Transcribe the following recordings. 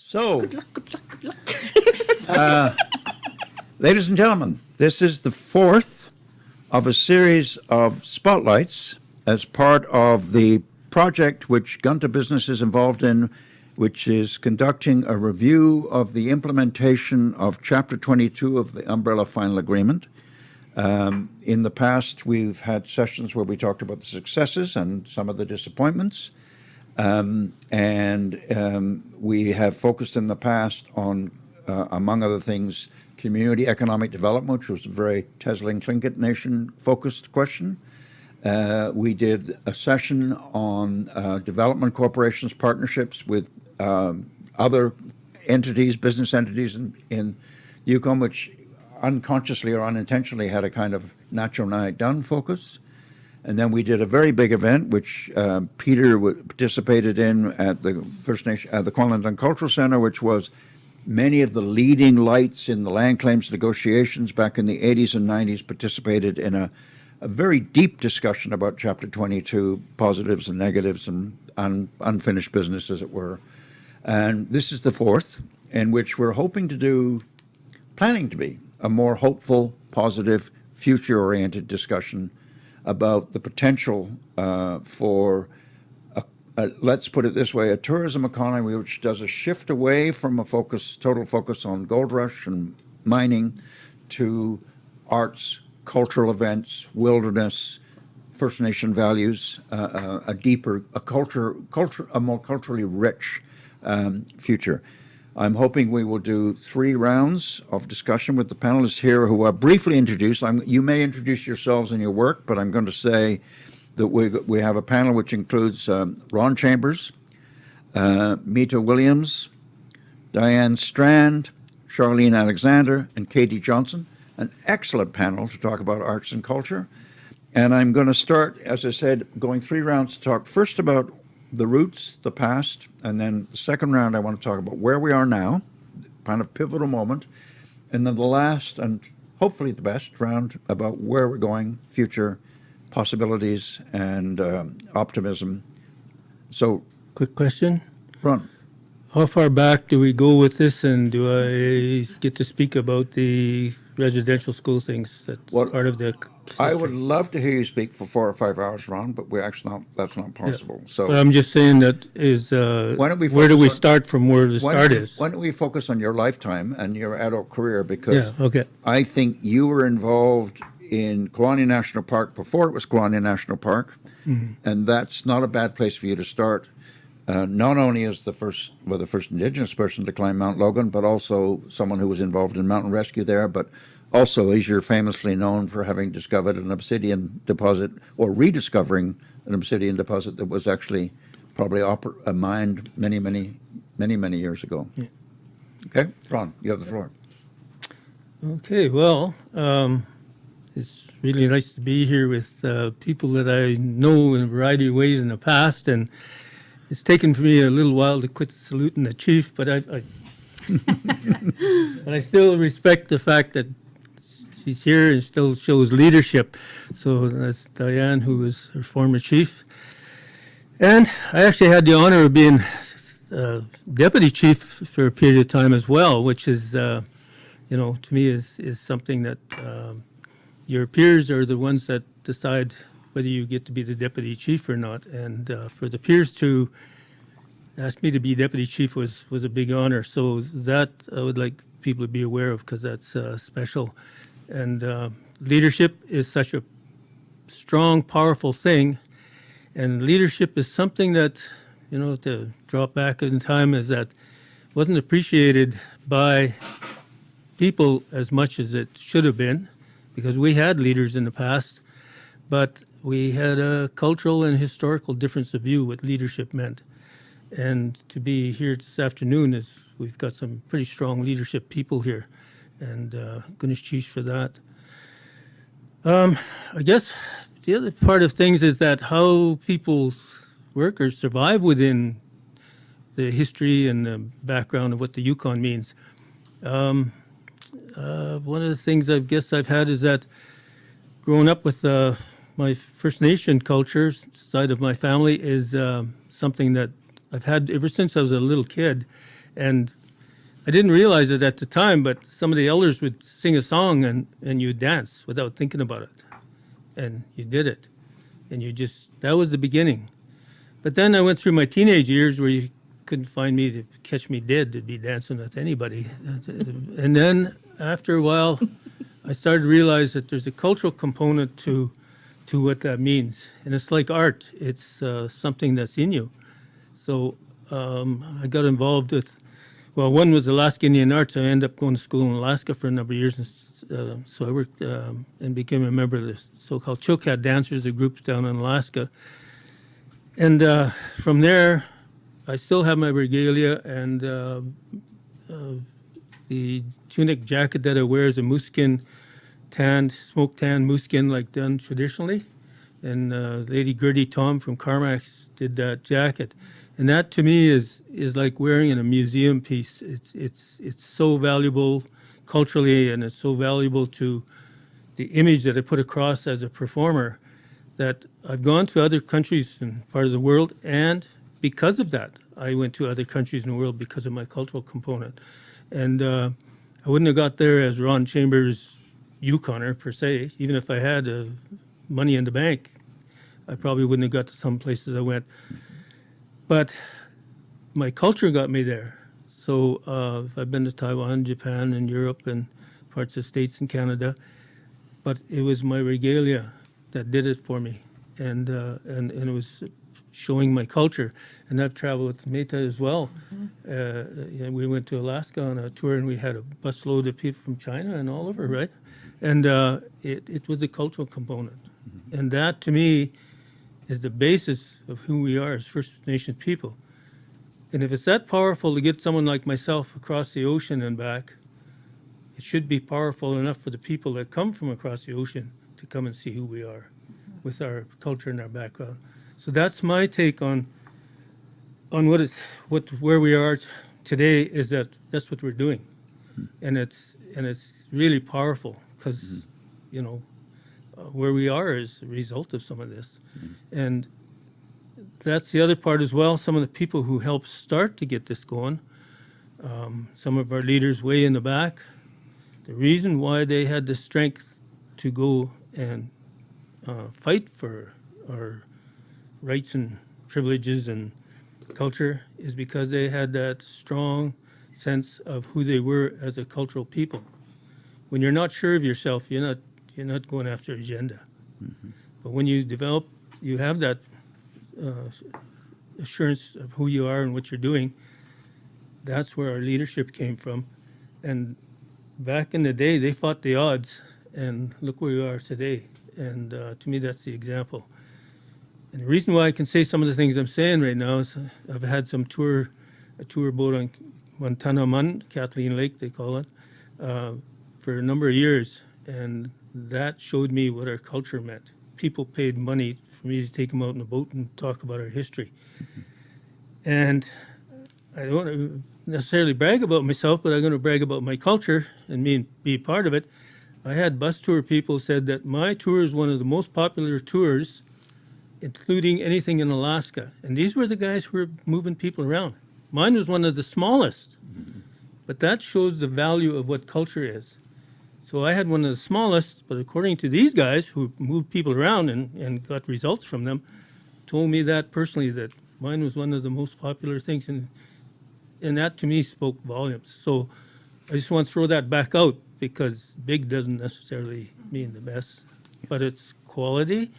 So, ladies and gentlemen, this is the fourth of a series of spotlights as part of the project which Gunta Business is involved in, which is conducting a review of the implementation of Chapter 22 of the Umbrella Final Agreement. In the past, we've had sessions where we talked about the successes and some of the disappointments. We have focused in the past on, among other things, community economic development, which was a very Teslin Tlingit Nation-focused question. We did a session on development corporations, partnerships with other entities, business entities in Yukon, which unconsciously or unintentionally had a kind of Nacho Night Done focus. And then we did a very big event, which Peter participated in at the First Nation, at the Kwantlen Cultural Center, which was many of the leading lights in the land claims negotiations back in the 80s and 90s participated in a very deep discussion about Chapter 22, positives and negatives and unfinished business, as it were. And this is the fourth, in which we're planning to be, a more hopeful, positive, future-oriented discussion about the potential for, let's put it this way, a tourism economy which does a shift away from a total focus on gold rush and mining to arts, cultural events, wilderness, First Nation values, a more culturally rich future. I'm hoping we will do 3 rounds of discussion with the panelists here who are briefly introduced. You may introduce yourselves and your work, but I'm going to say that we have a panel which includes Ron Chambers, Mita Williams, Diane Strand, Charlene Alexander, and Katie Johnson, an excellent panel to talk about arts and culture. And I'm going to start, as I said, going 3 rounds to talk first about the roots, the past, and then the second round I want to talk about where we are now, kind of pivotal moment, and then the last and hopefully the best round about where we're going, future possibilities and optimism. So, quick question. Ron. How far back do we go with this, and do I get to speak about the residential school things? That's part of the history. I would love to hear you speak for 4 or 5 hours, Ron, but that's not possible. Yeah. So, but I'm just saying that is where do we start from where the start is? Why don't we focus on your lifetime and your adult career? Because I think you were involved in Kluane National Park before it was Kluane National Park, and that's not a bad place for you to start. Not only as the first Indigenous person to climb Mount Logan, but also someone who was involved in mountain rescue there, but also as you're famously known for having discovered an obsidian deposit or rediscovering an obsidian deposit that was actually probably mined many years ago. Yeah. Okay, Ron, you have the floor. Okay, well, it's really nice to be here with people that I know in a variety of ways in the past, and it's taken for me a little while to quit saluting the chief, but but I still respect the fact that she's here and still shows leadership. So that's Diane, who was her former chief. And I actually had the honor of being deputy chief for a period of time as well, which is, to me is something that your peers are the ones that decide whether you get to be the deputy chief or not. And for the peers to ask me to be deputy chief was a big honor. So that I would like people to be aware of, because that's special. And leadership is such a strong, powerful thing. And leadership is something that, to drop back in time, is that wasn't appreciated by people as much as it should have been, because we had leaders in the past, but we had a cultural and historical difference of view what leadership meant. And to be here this afternoon we've got some pretty strong leadership people here, and goodness cheese for that. I guess the other part of things is that how people work or survive within the history and the background of what the Yukon means. One of the things I guess I've had is that growing up with my First Nation culture side of my family is something that I've had ever since I was a little kid. And I didn't realize it at the time, but some of the elders would sing a song and you dance without thinking about it. And you did it. And that was the beginning. But then I went through my teenage years where you couldn't find me to catch me dead to be dancing with anybody. And then after a while, I started to realize that there's a cultural component to what that means. And it's like art. It's something that's in you. So I got involved with, well, one was Alaska Indian Arts. I ended up going to school in Alaska for a number of years. And so I worked and became a member of the so-called Chilkat Dancers, a group down in Alaska. And from there, I still have my regalia, and the tunic jacket that I wear is a moose-skin smoke tan moose skin like done traditionally. And Lady Gertie Tom from Carmack's did that jacket. And that to me is like wearing in a museum piece. It's so valuable culturally, and it's so valuable to the image that I put across as a performer, that I've gone to other countries and part of the world, and because of that, I went to other countries in the world because of my cultural component. And I wouldn't have got there as Ron Chambers' Yukoner, per se. Even if I had money in the bank, I probably wouldn't have got to some places I went. But my culture got me there. So I've been to Taiwan, Japan, and Europe, and parts of the States and Canada. But it was my regalia that did it for me, and it was showing my culture. And I've traveled with Meta as well. And we went to Alaska on a tour, and we had a busload of people from China and all over, right? And it was a cultural component. And that, to me, is the basis of who we are as First Nations people. And if it's that powerful to get someone like myself across the ocean and back, it should be powerful enough for the people that come from across the ocean to come and see who we are with our culture and our background. So that's my take on where we are today, is that's what we're doing. And it's really powerful, because where we are is a result of some of this. And that's the other part as well. Some of the people who helped start to get this going, some of our leaders way in the back, the reason why they had the strength to go and fight for our rights and privileges and culture is because they had that strong sense of who they were as a cultural people. When you're not sure of yourself, you're not going after agenda. But when you have that assurance of who you are and what you're doing, that's where our leadership came from. And back in the day, they fought the odds, and look where we are today. And to me, that's the example. And the reason why I can say some of the things I'm saying right now is I've had a tour boat on Guantanaman, Kathleen Lake, they call it, for a number of years. And that showed me what our culture meant. People paid money for me to take them out in a boat and talk about our history. And I don't want to necessarily brag about myself, but I'm going to brag about my culture and be part of it. I had bus tour people said that my tour is one of the most popular tours, including anything in Alaska. And these were the guys who were moving people around. Mine was one of the smallest. But that shows the value of what culture is. So I had one of the smallest, but according to these guys who moved people around and got results from them, told me that personally, that mine was one of the most popular things. And that to me spoke volumes. So I just want to throw that back out, because big doesn't necessarily mean the best, but it's quality.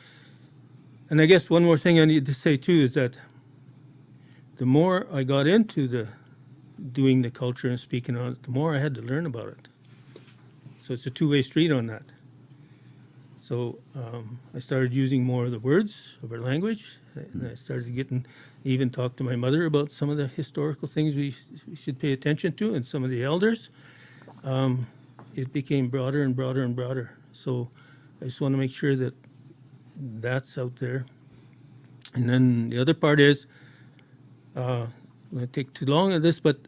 And I guess one more thing I need to say too is that the more I got into doing the culture and speaking on it, the more I had to learn about it. So it's a two-way street on that. So I started using more of the words of our language, and I started even talk to my mother about some of the historical things we should pay attention to, and some of the elders. It became broader and broader and broader. So I just want to make sure that that's out there. And then the other part is, I won't take too long on this, but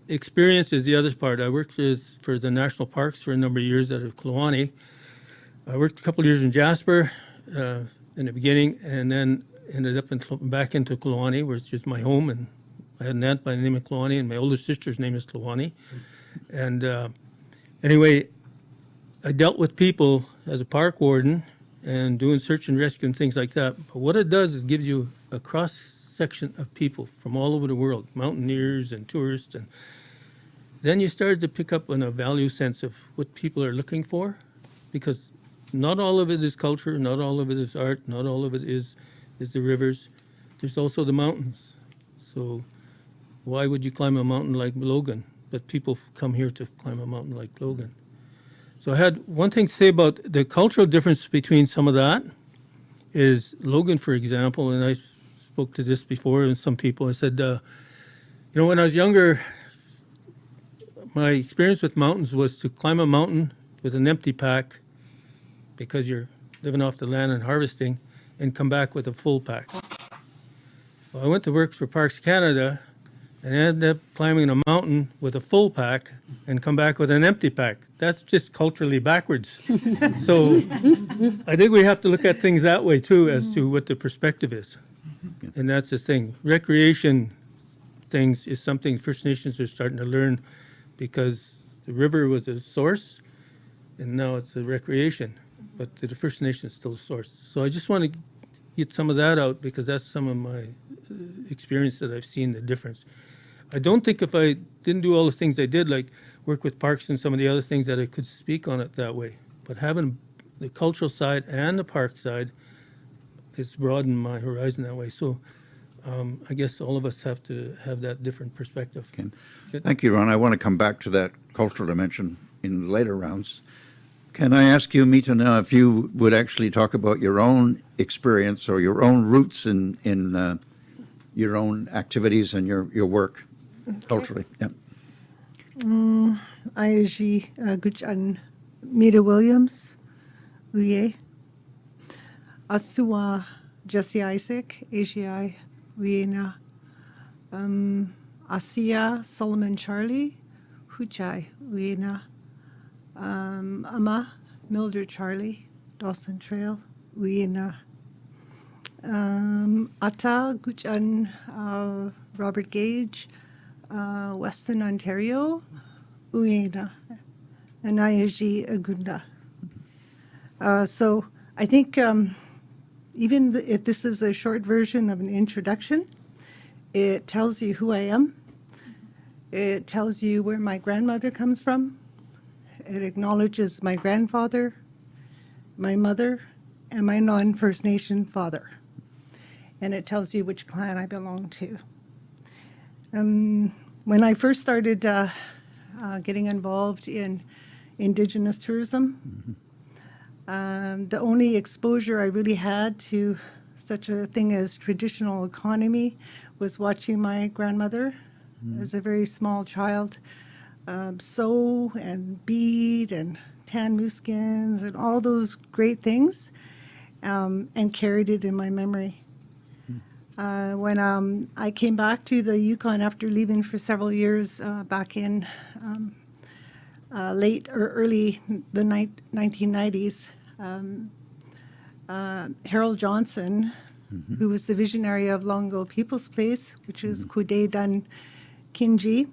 experience is the other part. I worked for the national parks for a number of years out of Kluane. I worked a couple of years in Jasper in the beginning, and then ended up back into Kluane, where it's just my home, and I had an aunt by the name of Klawani, and my older sister's name is Klawani. And anyway, I dealt with people as a park warden and doing search and rescue and things like that. But what it does is gives you a cross section of people from all over the world, mountaineers and tourists, and then you started to pick up on a value sense of what people are looking for, because not all of it is culture, not all of it is art, not all of it is the rivers. There's also the mountains. So why would you climb a mountain like Logan? But people come here to climb a mountain like Logan. So I had one thing to say about the cultural difference between some of that is Logan, for example, and I spoke to this before and some people, I said, when I was younger, my experience with mountains was to climb a mountain with an empty pack because you're living off the land and harvesting, and come back with a full pack. Well, I went to work for Parks Canada and ended up climbing a mountain with a full pack and come back with an empty pack. That's just culturally backwards. So I think we have to look at things that way too, as to what the perspective is. And that's the thing. Recreation things is something First Nations are starting to learn, because the river was a source and now it's a recreation, but the First Nations is still a source. So I just want to get some of that out, because that's some of my experience that I've seen the difference. I don't think if I didn't do all the things I did, like work with parks and some of the other things, that I could speak on it that way. But having the cultural side and the park side, it's broadened my horizon that way. So I guess all of us have to have that different perspective. Okay. Thank you, Ron. I want to come back to that cultural dimension in later rounds. Can I ask you, Mita, now, if you would actually talk about your own experience or your own roots in your own activities and your work culturally? Yeah. Ayaji Gujan Mita Williams, Uye. Asua Jesse Isaac, AGI, Uyena. Asia Solomon Charlie, Huchai, Uyena. Ama Mildred Charlie, Dawson Trail, Uyena. Ata Gujan Robert Gage, Western Ontario, Uyena. And Ayaji Agunda. So I think even if this is a short version of an introduction, it tells you who I am. It tells you where my grandmother comes from. It acknowledges my grandfather, my mother, and my non-First Nation father. And it tells you which clan I belong to. When I first started getting involved in Indigenous tourism, the only exposure I really had to such a thing as traditional economy was watching my grandmother as a very small child sew and bead and tan moose skins and all those great things, and carried it in my memory. When I came back to the Yukon after leaving for several years back in late or early the 1990s, Harold Johnson, who was the visionary of Longo People's Place, which is Kude Dan Kinji,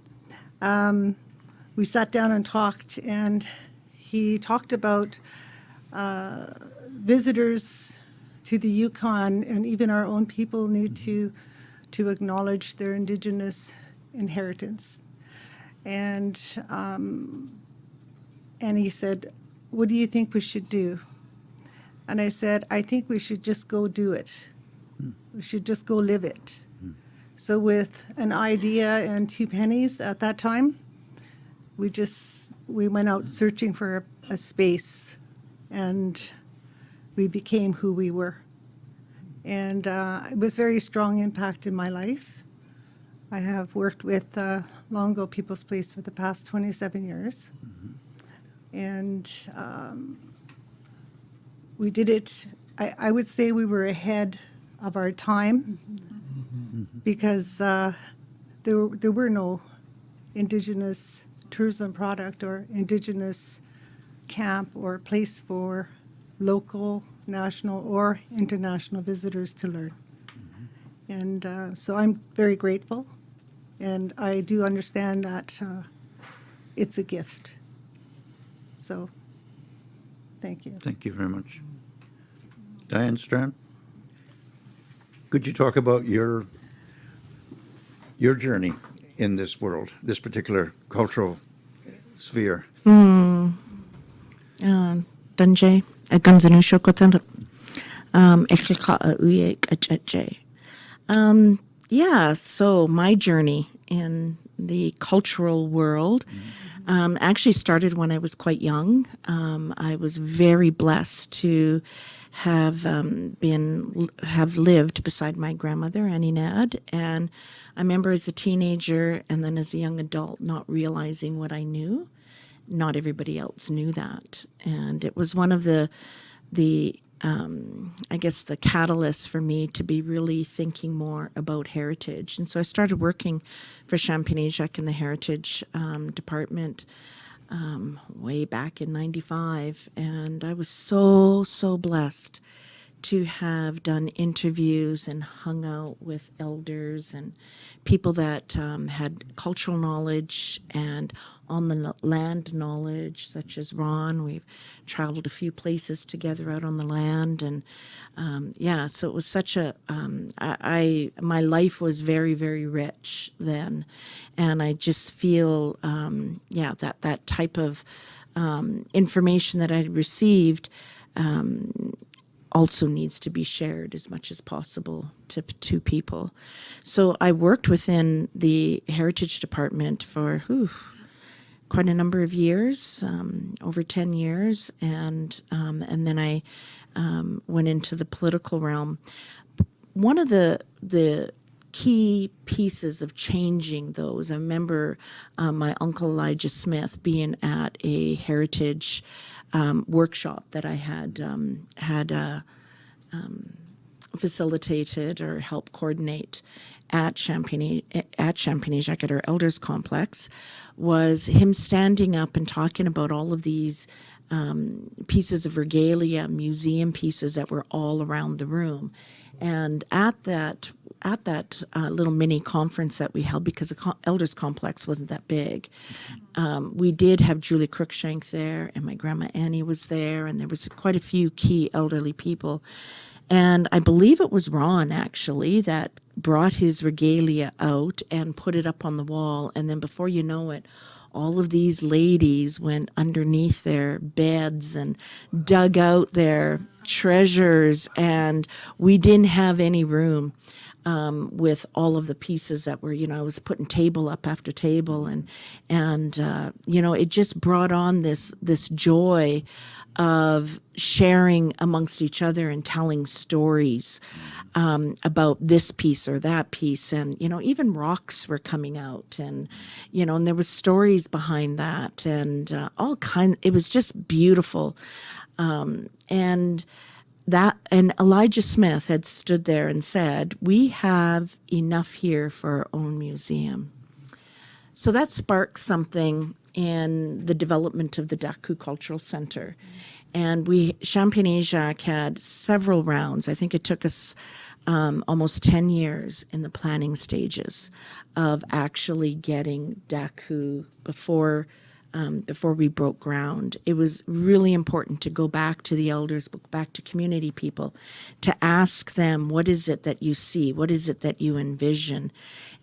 we sat down and talked, and he talked about visitors to the Yukon, and even our own people need to acknowledge their Indigenous inheritance. And he said, "What do you think we should do?" And I said, "I think we should just go do it. We should just go live it." So with an idea and 2 pennies at that time, we went out searching for a space, and we became who we were. And it was a very strong impact in my life. I have worked with Longo People's Place for the past 27 years. And we did it, I would say we were ahead of our time, because there were no Indigenous tourism product or Indigenous camp or place for local, national, or international visitors to learn. And so I'm very grateful And I do understand that it's a gift. So, thank you. Thank you very much. Diane Strand, could you talk about your journey in this world, this particular cultural sphere? Dunjay, a Gunzanu Shokotan, Ekaka Uyek Acheche. Yeah, so my journey in the cultural world actually started when I was quite young. I was very blessed to have lived beside my grandmother, Annie Nad, and I remember as a teenager and then as a young adult not realizing what I knew. Not everybody else knew that, and it was one of the I guess the catalyst for me to be really thinking more about heritage. And so I started working for Champagne-Égec in the heritage department way back in '95, and I was so blessed to have done interviews and hung out with elders and people that had cultural knowledge and on the land knowledge, such as Ron. We've traveled a few places together out on the land, and yeah, so it was such a my life was very rich then, and I just feel yeah, that type of information that I received also needs to be shared as much as possible to people. So I worked within the Heritage Department for quite a number of years, over 10 years, and then I went into the political realm. One of the key pieces of changing those, I remember my uncle Elijah Smith being at a heritage workshop that I had facilitated or helped coordinate at Champagne-Égec at our Elders Complex, was him standing up and talking about all of these pieces of regalia, museum pieces that were all around the room. And at that little mini conference that we held, because the Elders Complex wasn't that big, we did have Julie Cruikshank there, and my grandma Annie was there, and there was quite a few key elderly people. And I believe it was Ron, actually, that brought his regalia out and put it up on the wall. And then before you know it, all of these ladies went underneath their beds and dug out their treasures, and we didn't have any room with all of the pieces that were, I was putting table up after table, and it just brought on this joy of sharing amongst each other and telling stories about this piece or that piece, and even rocks were coming out, and and there was stories behind that, and it was just beautiful, and Elijah Smith had stood there and said, "We have enough here for our own museum." So that sparked something in the development of the Daku Cultural Center. And Champagne-Égec had several rounds. I think it took us almost 10 years in the planning stages of actually getting Daku before we broke ground. It was really important to go back to the elders, back to community people, to ask them, what is it that you see? What is it that you envision?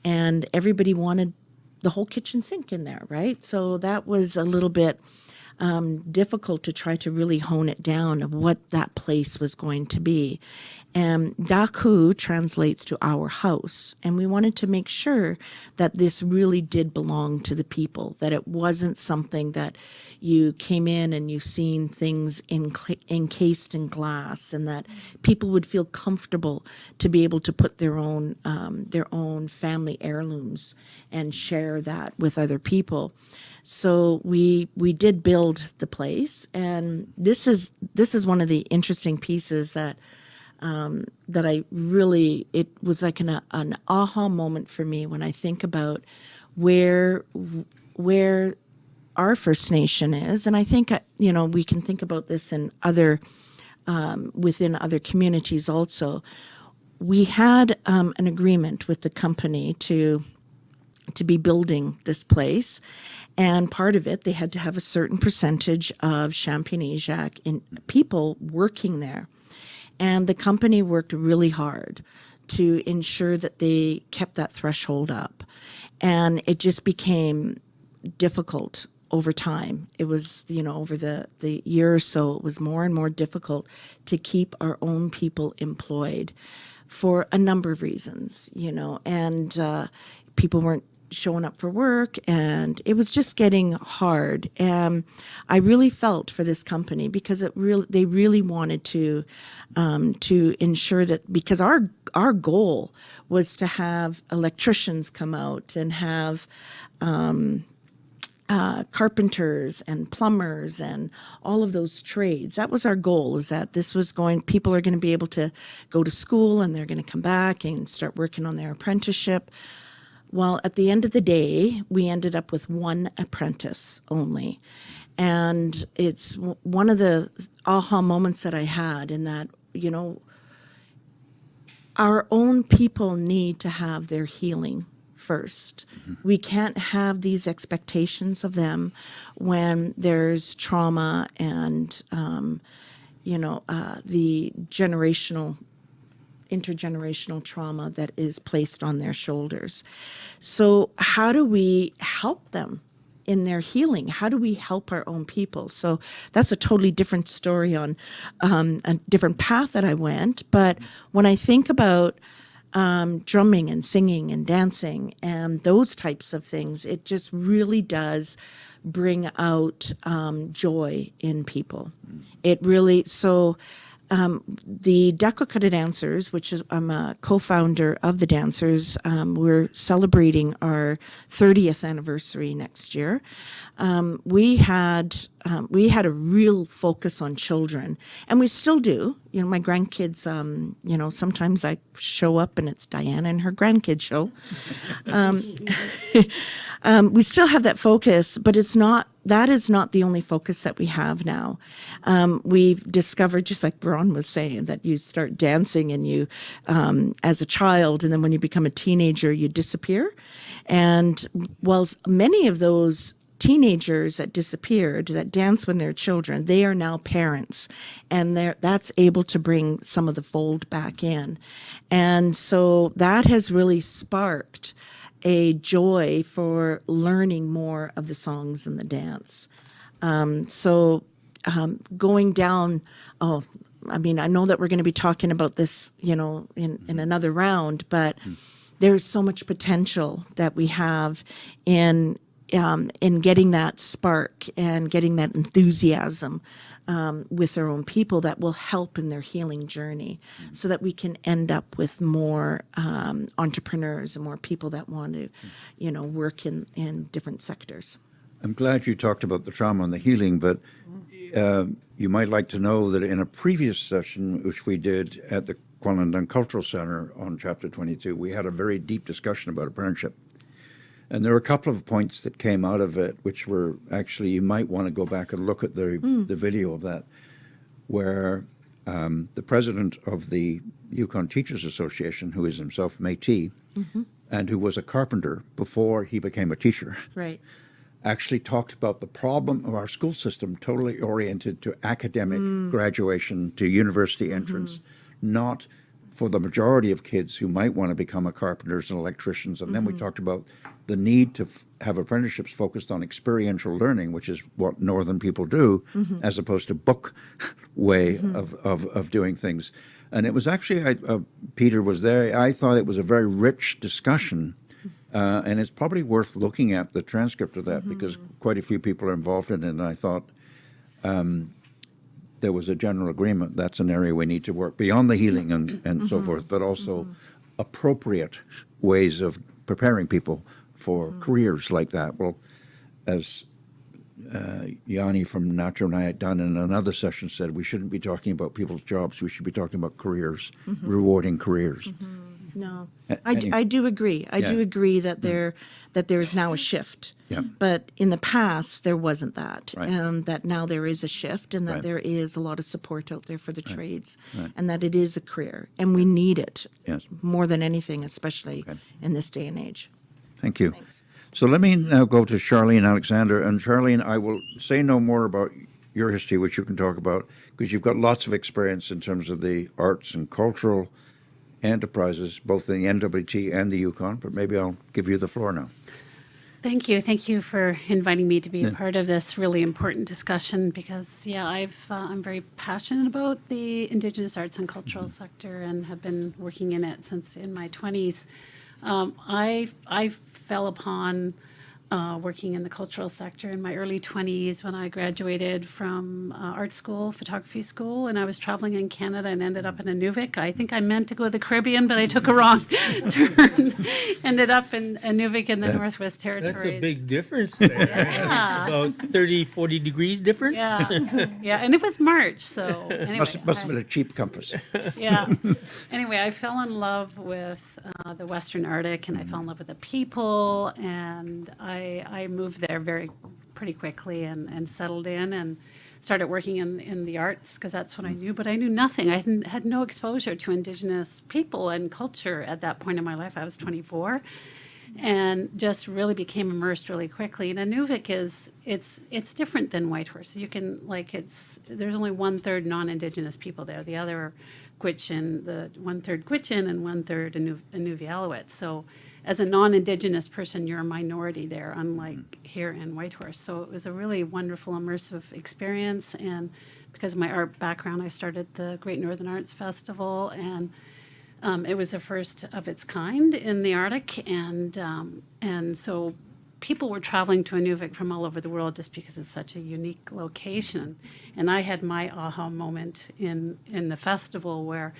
And everybody wanted the whole kitchen sink in there, right? So that was a little bit difficult to try to really hone it down of what that place was going to be. And Daku translates to our house. And we wanted to make sure that this really did belong to the people, that it wasn't something that you came in and you seen things encased in glass, and that people would feel comfortable to be able to put their own family heirlooms and share that with other people. So we did build the place, and this is one of the interesting pieces that I really, it was like an aha moment for me when I think about where our First Nation is, and I think we can think about this in other within other communities also. We had an agreement with the company to to be building this place. And part of it, they had to have a certain percentage of Champagne-Égec in people working there. And the company worked really hard to ensure that they kept that threshold up. And it just became difficult over time. It was, over the year or so, it was more and more difficult to keep our own people employed for a number of reasons, and people weren't showing up for work, and it was just getting hard. And I really felt for this company because they really wanted to ensure that, because our goal was to have electricians come out and have carpenters and plumbers and all of those trades. That was our goal, is that people are going to be able to go to school and they're going to come back and start working on their apprenticeship. Well, at the end of the day, we ended up with one apprentice only. And it's one of the aha moments that I had, in that, our own people need to have their healing first. Mm-hmm. We can't have these expectations of them when there's trauma and, the intergenerational trauma that is placed on their shoulders. So how do we help them in their healing? How do we help our own people? So that's a totally different story on a different path that I went. But when I think about drumming and singing and dancing and those types of things, it just really does bring out joy in people. It really, the Dakota Dancers, which is, I'm a co-founder of the Dancers, we're celebrating our 30th anniversary next year. We had a real focus on children, and we still do. My grandkids, sometimes I show up and it's Diana and her grandkid show. We still have that focus, but that is not the only focus that we have now. We've discovered, just like Ron was saying, that you start dancing and you, as a child, and then when you become a teenager, you disappear. And whilst many of those teenagers that disappeared, that dance when they're children, they are now parents, and that's able to bring some of the fold back in. And so that has really sparked a joy for learning more of the songs and the dance. Going down, I know that we're going to be talking about this, in another round, but there's so much potential that we have in getting that spark and getting that enthusiasm with our own people that will help in their healing journey, so that we can end up with more entrepreneurs and more people that want to, work in different sectors. I'm glad you talked about the trauma and the healing, but you might like to know that in a previous session, which we did at the Kwalendon Cultural Center on Chapter 22, we had a very deep discussion about apprenticeship. And there were a couple of points that came out of it, which were actually, you might want to go back and look at the video of that, where the president of the Yukon Teachers Association, who is himself Métis, and who was a carpenter before he became a teacher, right, actually talked about the problem of our school system totally oriented to academic graduation, to university entrance, not for the majority of kids who might want to become carpenters and electricians. And then we talked about the need to have apprenticeships focused on experiential learning, which is what Northern people do, as opposed to book way of doing things. And it was actually, Peter was there, I thought it was a very rich discussion. And it's probably worth looking at the transcript of that, because quite a few people are involved in it. And I thought there was a general agreement that's an area we need to work beyond the healing and so forth, but also appropriate ways of preparing people for careers like that. Well, as Yanni from Natural Nyack Dunn in another session said, we shouldn't be talking about people's jobs, we should be talking about careers, rewarding careers. No, I do agree. I do agree that there is now a shift. Yeah. But in the past, there wasn't that. Right. And that now there is a shift, and that there is a lot of support out there for the trades, and that it is a career. And we need it Yes. more than anything, especially in this day and age. Thank you. Thanks. So let me now go to Charlene Alexander. And Charlene, I will say no more about your history, which you can talk about, because you've got lots of experience in terms of the arts and cultural enterprises, both in the NWT and the Yukon. But maybe I'll give you the floor now. Thank you. Thank you for inviting me to be a part of this really important discussion because, yeah, I'm very passionate about the Indigenous arts and cultural sector and have been working in it since in my 20s. I fell upon working in the cultural sector in my early 20s when I graduated from art school, photography school, and I was traveling in Canada and ended up in Inuvik. I think I meant to go to the Caribbean, but I took a wrong turn. Ended up in Inuvik in the Northwest Territories. That's a big difference there. Yeah. About 30, 40 degrees difference. Yeah, yeah, and it was March, so anyway. Must have been a cheap compass. Yeah. Anyway, I fell in love with the Western Arctic, and I fell in love with the people, and I moved there pretty quickly and settled in and started working in the arts because that's what I knew. But I knew nothing. I had no exposure to Indigenous people and culture at that point in my life. I was 24. And just really became immersed really quickly. And Inuvik it's different than Whitehorse. You can there's only 1/3 non-Indigenous people there. The other Gwich'in, the 1/3 Gwich'in and 1/3 Inuvialuit. So as a non-Indigenous person, you're a minority there, unlike here in Whitehorse. So it was a really wonderful immersive experience. And because of my art background, I started the Great Northern Arts Festival, and it was the first of its kind in the Arctic, and so people were traveling to Inuvik from all over the world just because it's such a unique location. And I had my aha moment in the festival where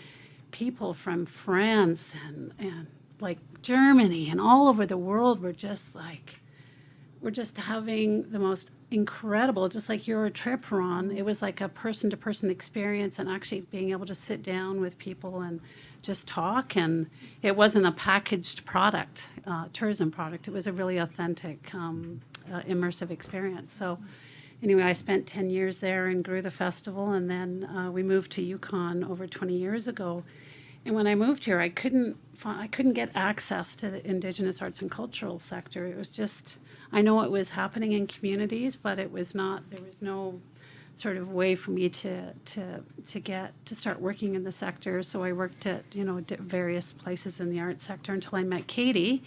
people from France and like Germany and all over the world were just having the most incredible, just like your trip, Ron. It was like a person-to-person experience and actually being able to sit down with people and just talk. And it wasn't a packaged product, tourism product. It was a really authentic, immersive experience. So anyway, I spent 10 years there and grew the festival. And then we moved to Yukon over 20 years ago. And when I moved here, I couldn't get access to the Indigenous arts and cultural sector. It was just, I know it was happening in communities, but it was not, there was no sort of way for me to start working in the sector. So I worked at, various places in the arts sector until I met Katie.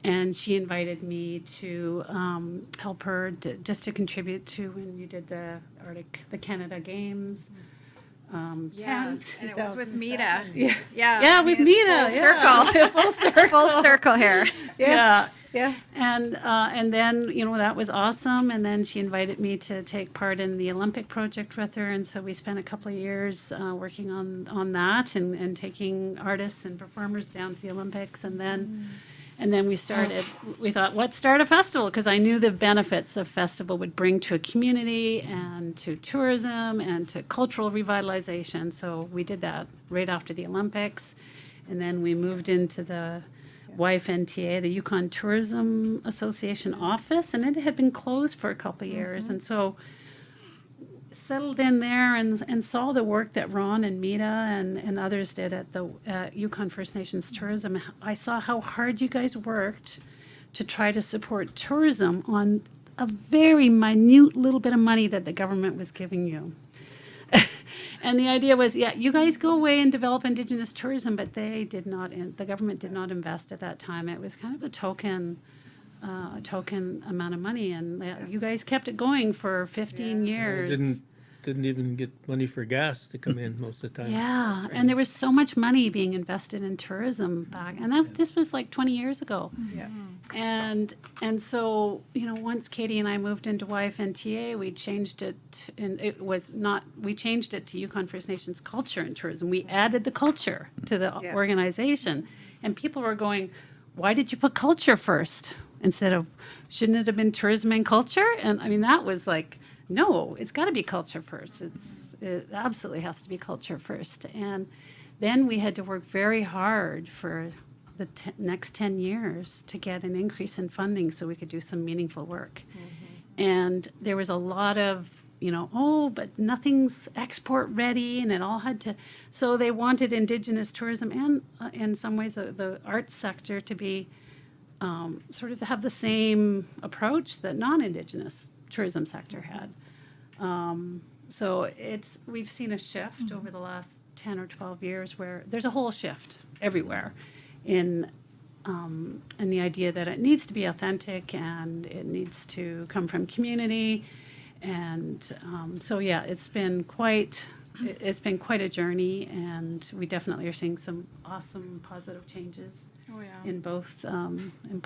And she invited me to help her just to contribute to when you did the Canada Games. Tent. And it was with Mita. Yeah, Yeah, with it's Mita. Full circle. Full circle here. Yeah. Yeah. And then, that was awesome. And then she invited me to take part in the Olympic project with her. And so we spent a couple of years working on that and taking artists and performers down to the Olympics. And then we thought, let's start a festival, because I knew the benefits a festival would bring to a community and to tourism and to cultural revitalization. So we did that right after the Olympics. And then we moved into the YFNCT, the Yukon Tourism Association office, and it had been closed for a couple of years. And so settled in there and saw the work that Ron and Mita and others did at the Yukon First Nations Tourism. I saw how hard you guys worked to try to support tourism on a very minute little bit of money that the government was giving you. And the idea was, you guys go away and develop Indigenous tourism, but the government did not invest at that time. It was kind of a token amount of money, and you guys kept it going for 15 years. Didn't even get money for gas to come in most of the time. Yeah, right. And there was so much money being invested in tourism back, and this was like 20 years ago. Yeah. And so, once Katie and I moved into YFNTA, we changed it, and we changed it to Yukon First Nations Culture and Tourism. We added the culture to the organization, and people were going, why did you put culture first instead of, shouldn't it have been tourism and culture? And I mean, that was like, no, it's got to be culture first. It absolutely has to be culture first. And then we had to work very hard for the next 10 years to get an increase in funding so we could do some meaningful work. Mm-hmm. And there was a lot of, but nothing's export ready, and it all had to, so they wanted Indigenous tourism and in some ways the arts sector to be sort of have the same approach that non-Indigenous tourism sector had. So we've seen a shift over the last 10 or 12 years where there's a whole shift everywhere in the idea that it needs to be authentic and it needs to come from community. And so, yeah, it's been quite a journey, and we definitely are seeing some awesome positive changes in both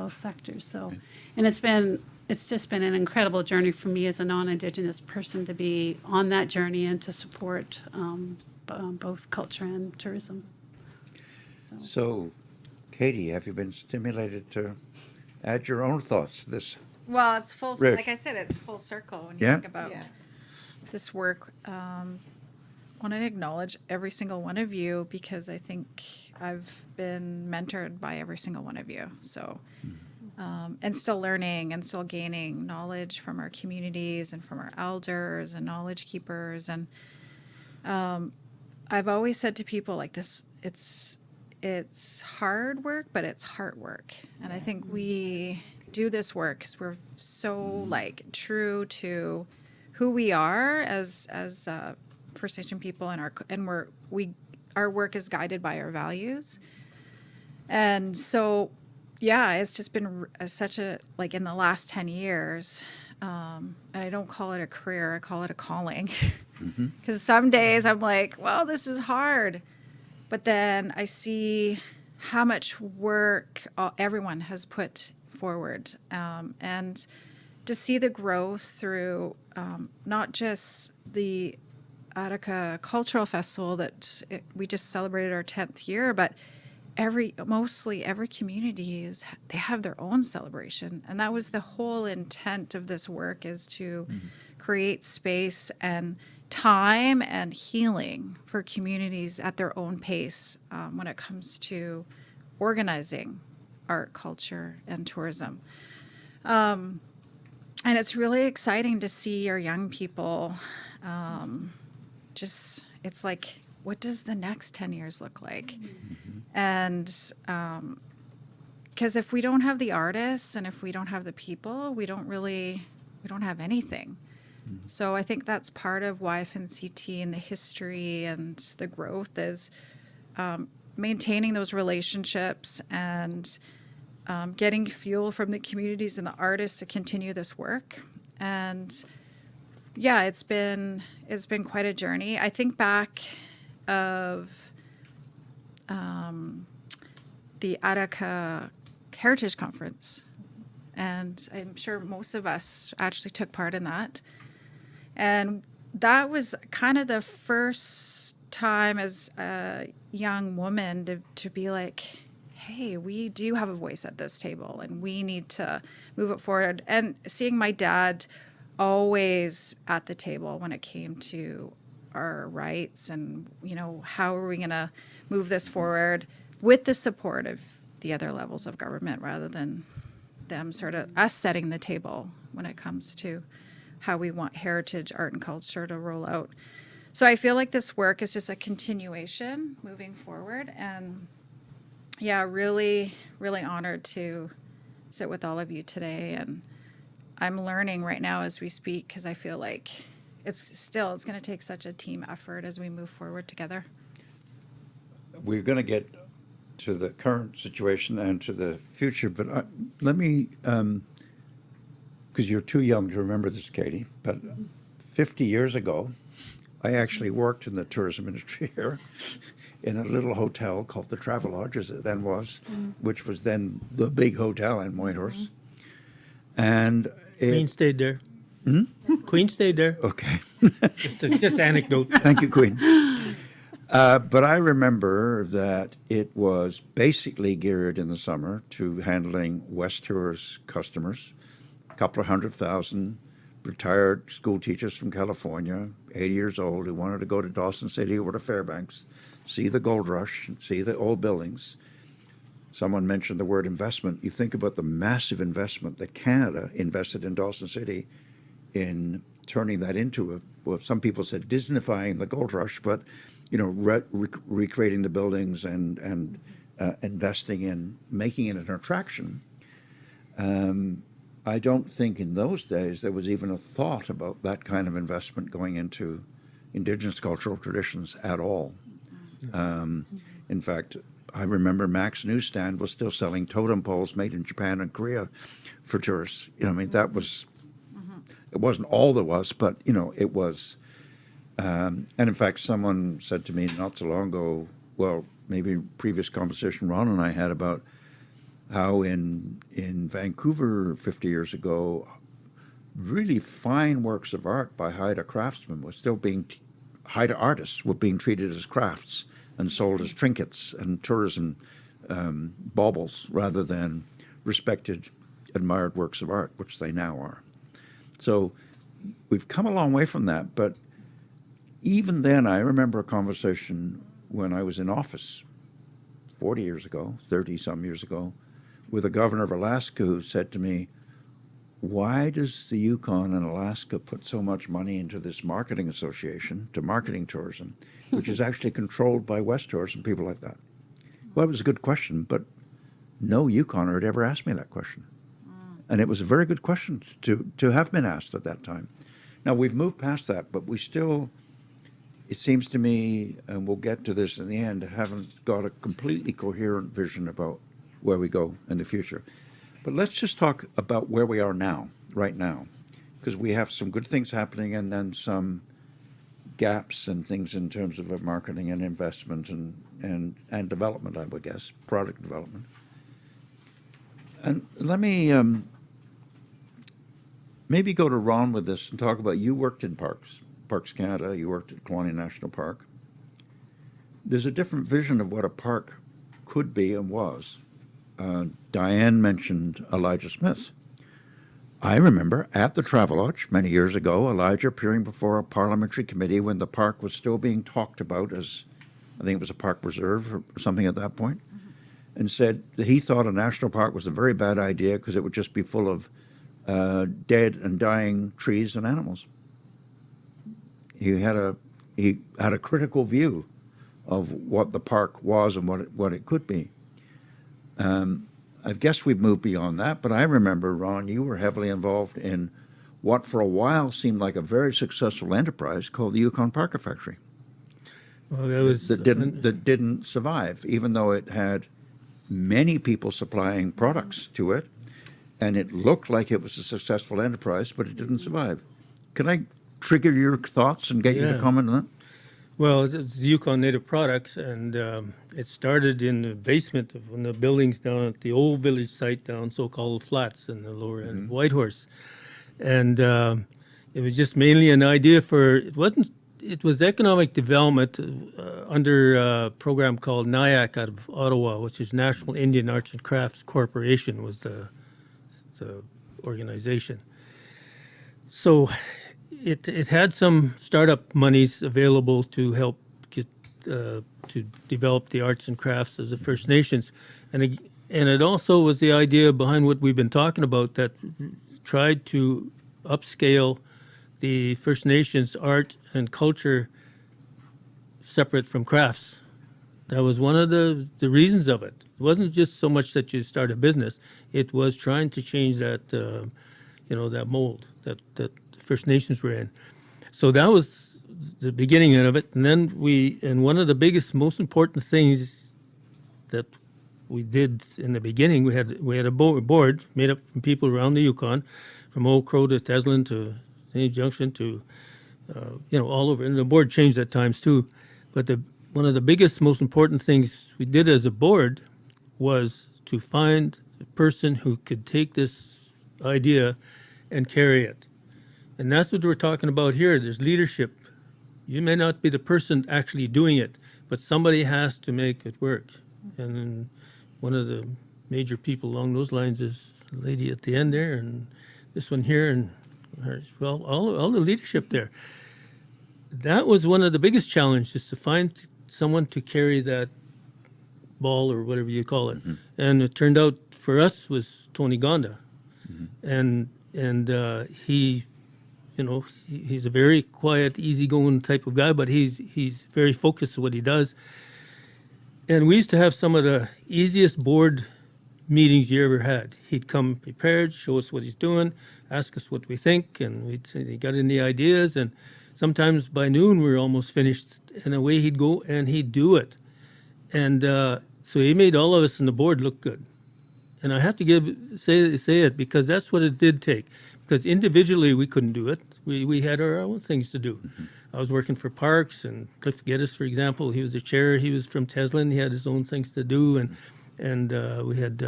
sectors. So, and it's just been an incredible journey for me as a non-Indigenous person to be on that journey and to support both culture and tourism. So, Katie, have you been stimulated to add your own thoughts to this? Well, it's full, Rick. like I said, it's full circle when you Yeah? think about this work. Want to acknowledge every single one of you because I think I've been mentored by every single one of you. So, and still learning and still gaining knowledge from our communities and from our elders and knowledge keepers. And I've always said to people like this, it's hard work, but it's heart work. And I think we do this work because we're so like true to who we are as First Nation people, and our work is guided by our values. And so, yeah, it's just been such a, like in the last 10 years, and I don't call it a career, I call it a calling. Because some days I'm like, well, this is hard. But then I see how much work everyone has put forward. And to see the growth through not just the Attica Cultural Festival that we just celebrated our 10th year, but mostly every community they have their own celebration. And that was the whole intent of this work, is to create space and time and healing for communities at their own pace when it comes to organizing art, culture, and tourism. And it's really exciting to see our young people it's like, what does the next 10 years look like? And because if we don't have the artists and if we don't have the people, we don't have anything. So I think that's part of YFNCT and the history and the growth is maintaining those relationships and getting fuel from the communities and the artists to continue this work. And yeah, it's been quite a journey. I think back of the Attica Heritage Conference, and I'm sure most of us actually took part in that. And that was kind of the first time as a young woman to be like, hey, we do have a voice at this table and we need to move it forward. And seeing my dad always at the table when it came to our rights and, how are we going to move this forward with the support of the other levels of government rather than them sort of us setting the table when it comes to how we want heritage, art, and culture to roll out. So I feel like this work is just a continuation moving forward. And yeah, really, really honored to sit with all of you today. And I'm learning right now as we speak because I feel like it's going to take such a team effort as we move forward together. We're going to get to the current situation and to the future, but let me, because you're too young to remember this, Katie, but 50 years ago, I actually worked in the tourism industry here in a little hotel called the Travelodge, as it then was, which was then the big hotel in Whitehorse. And Queen stayed there. Queen stayed there. Okay. Just anecdote. Thank you, Queen. But I remember that it was basically geared in the summer to handling West Tours customers, a couple of 100,000 retired school teachers from California, 80 years old, who wanted to go to Dawson City or to Fairbanks, see the gold rush, see the old buildings. Someone mentioned the word investment. You think about the massive investment that Canada invested in Dawson City in turning that into some people said Disneyfying the gold rush, but recreating the buildings and investing in making it an attraction. I don't think in those days there was even a thought about that kind of investment going into Indigenous cultural traditions at all. In fact, I remember Mac's newsstand was still selling totem poles made in Japan and Korea for tourists. You know, I mean, that was, it wasn't all there was, but, you know, it was. And in fact, someone said to me not so long ago, well, maybe previous conversation Ron and I had about how in Vancouver 50 years ago, really fine works of art by Haida craftsmen were still being, Haida artists were being treated as crafts and sold as trinkets and tourism baubles rather than respected, admired works of art, which they now are. So we've come a long way from that, but even then I remember a conversation when I was in office 40 years ago, 30-some years ago, with the governor of Alaska who said to me, why does the Yukon and Alaska put so much money into this marketing association, to marketing tourism, which is actually controlled by West Tours and people like that? Well, it was a good question, but no Yukoner had ever asked me that question. And it was a very good question to have been asked at that time. Now, we've moved past that, but we still, it seems to me, and we'll get to this in the end, haven't got a completely coherent vision about where we go in the future. But let's just talk about where we are now, right now, because we have some good things happening and then some gaps and things in terms of marketing and investment and development, I would guess, product development. And let me maybe go to Ron with this and talk about, you worked in Parks Canada, you worked at Kelowna National Park. There's a different vision of what a park could be and was. Diane mentioned Elijah Smith. I remember at the Travelodge many years ago, Elijah appearing before a parliamentary committee when the park was still being talked about as, I think it was a park reserve or something at that point, and said that he thought a national park was a very bad idea because it would just be full of dead and dying trees and animals. He had a critical view of what the park was and what it could be. I guess we've moved beyond that, but I remember, Ron, you were heavily involved in what for a while seemed like a very successful enterprise called the Yukon Parka Factory. Well, that didn't survive, even though it had many people supplying products to it, and it looked like it was a successful enterprise, but it didn't survive. Can I trigger your thoughts and get you to comment on that? Well, it's Yukon Native Products, and it started in the basement of one of the buildings down at the old village site down so-called Flats in the lower end of Whitehorse. And it was just mainly an idea for, it was economic development under a program called NIAC out of Ottawa, which is National Indian Arts and Crafts Corporation was the organization. So it had some startup monies available to help get to develop the arts and crafts of the First Nations, and it also was the idea behind what we've been talking about that tried to upscale the First Nations art and culture separate from crafts. That was one of the reasons of it. It wasn't just so much that you start a business; it was trying to change that that mold that the First Nations were in. So that was the beginning of it, and then one of the biggest, most important things that we did in the beginning, we had a board made up from people around the Yukon, from Old Crow to Teslin to St. Junction to all over, and the board changed at times too. But one of the biggest, most important things we did as a board was to find a person who could take this idea and carry it. And that's what we're talking about here. There's leadership. You may not be the person actually doing it, but somebody has to make it work. And then one of the major people along those lines is the lady at the end there, and this one here, and well, all the leadership there. That was one of the biggest challenges, to find someone to carry that ball or whatever you call it. Mm-hmm. And it turned out for us was Tony Gonda. Mm-hmm. And he, he's a very quiet, easygoing type of guy, but he's very focused on what he does. And we used to have some of the easiest board meetings you ever had. He'd come prepared, show us what he's doing, ask us what we think, and we'd say he got any ideas. And sometimes by noon we were almost finished, and away he'd go and he'd do it. And so he made all of us on the board look good. And I have to say it because that's what it did take. Because individually we couldn't do it. We had our own things to do. I was working for Parks, and Cliff Geddes, for example, he was the chair. He was from Teslin. He had his own things to do, and we had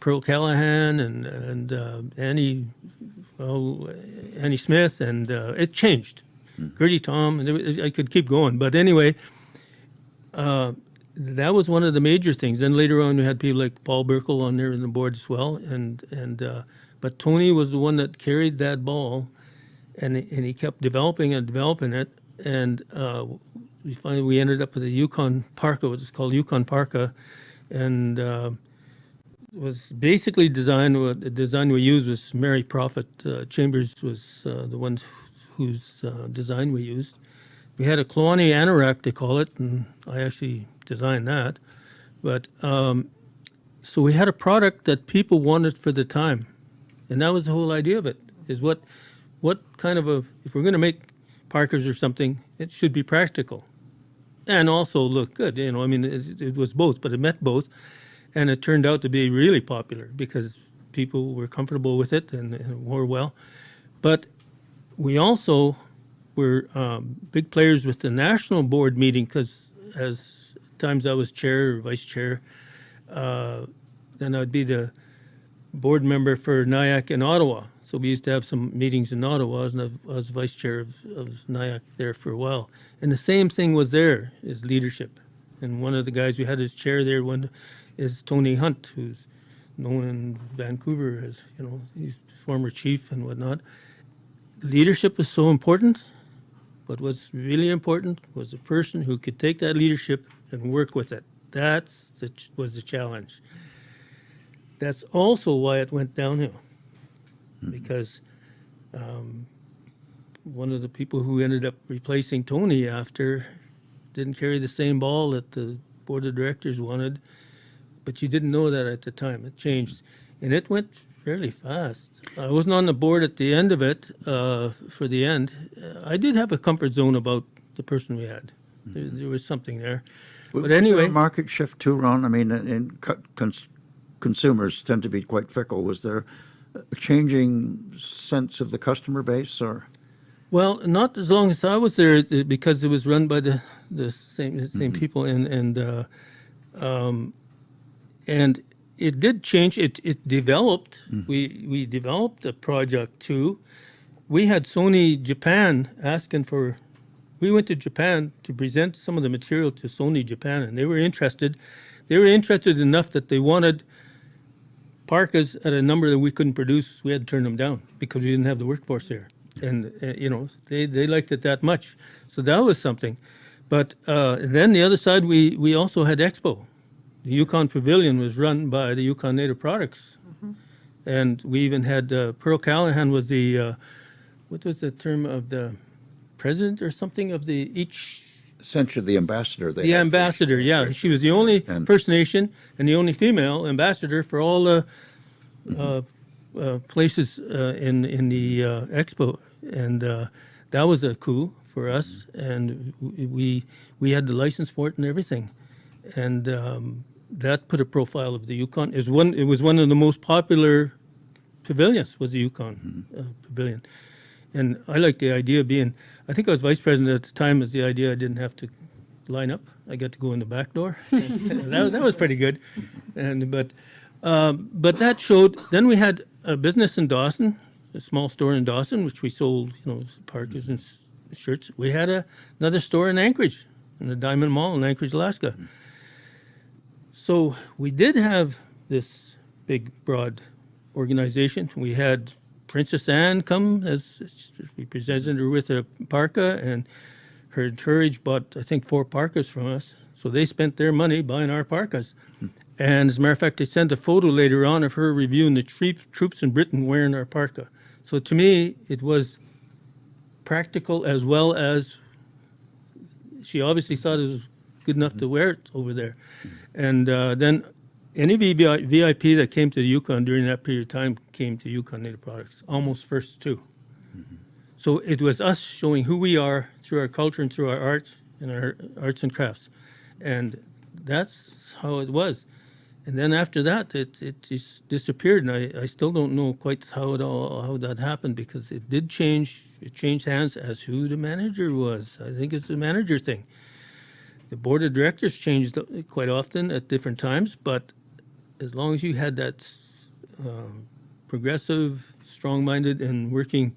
Pearl Callahan and Annie Smith, and it changed. Gertie Tom, and I could keep going, but anyway, that was one of the major things. Then later on, we had people like Paul Burkle on there in the board as well, but Tony was the one that carried that ball. And he kept developing it, and we ended up with a Yukon parka, which is called Yukon parka, and it was basically designed. The design we used was Mary Prophet Chambers was the one whose design we used. We had a Kluane anorak, they call it, and I actually designed that. But so we had a product that people wanted for the time, and that was the whole idea of it. Is what kind of if we're going to make parkas or something, it should be practical and also look good. I mean, it was both, but it met both. And it turned out to be really popular because people were comfortable with it and it wore well. But we also were big players with the national board meeting because as times I was chair or vice chair, then I'd be the board member for NIAC in Ottawa. So we used to have some meetings in Ottawa, and I was vice chair of NIAC there for a while. And the same thing was there, is leadership. And one of the guys we had as chair there is Tony Hunt, who's known in Vancouver as, he's former chief and whatnot. Leadership was so important, but what's really important was the person who could take that leadership and work with it. That was the challenge. That's also why it went downhill. Because one of the people who ended up replacing Tony after didn't carry the same ball that the board of directors wanted, but you didn't know that at the time. It changed, and it went fairly fast. I wasn't on the board at the end of it for the end. I did have a comfort zone about the person we had. There was something there. But anyway, was there a market shift too, Ron? I mean, consumers tend to be quite fickle. Was there a changing sense of the customer base, or? Well, not as long as I was there, because it was run by the same people, and it did change. It developed. We developed a project too. We had Sony Japan asking for. We went to Japan to present some of the material to Sony Japan, and they were interested. They were interested enough that they wanted parkas at a number that we couldn't produce. We had to turn them down because we didn't have the workforce there. And, they liked it that much. So that was something. But then the other side, we also had Expo. The Yukon Pavilion was run by the Yukon Native Products. And we even had Pearl Callahan was the, what was the term of the president or something of each? Essentially the ambassador. The ambassador, yeah. She was the only First Nation and the only female ambassador for all the places in the expo, and that was a coup for us. And we had the license for it and everything, and that put a profile of the Yukon. It was one of the most popular pavilions. Was the Yukon pavilion, and I liked the idea of being. I think I was vice president at the time. Was the idea I didn't have to line up. I got to go in the back door. that was pretty good, but that showed. Then we had a business in Dawson, a small store in Dawson, which we sold, parkas and shirts. We had another store in Anchorage, in the Diamond Mall in Anchorage, Alaska. So we did have this big, broad organization. We had Princess Anne come as we presented her with a parka, and her entourage bought, I think, 4 parkas from us. So they spent their money buying our parkas. And as a matter of fact, they sent a photo later on of her reviewing the troops in Britain wearing our parka. So to me, it was practical, as well as she obviously thought it was good enough to wear it over there. And then any VIP that came to the Yukon during that period of time came to Yukon Native Products, almost first too. So it was us showing who we are through our culture and through our arts and crafts. And that's how it was. And then after that, it just disappeared. And I still don't know quite how that happened, because it did change. It changed hands as who the manager was. I think it's the manager thing. The board of directors changed quite often at different times, but as long as you had that progressive, strong-minded, and working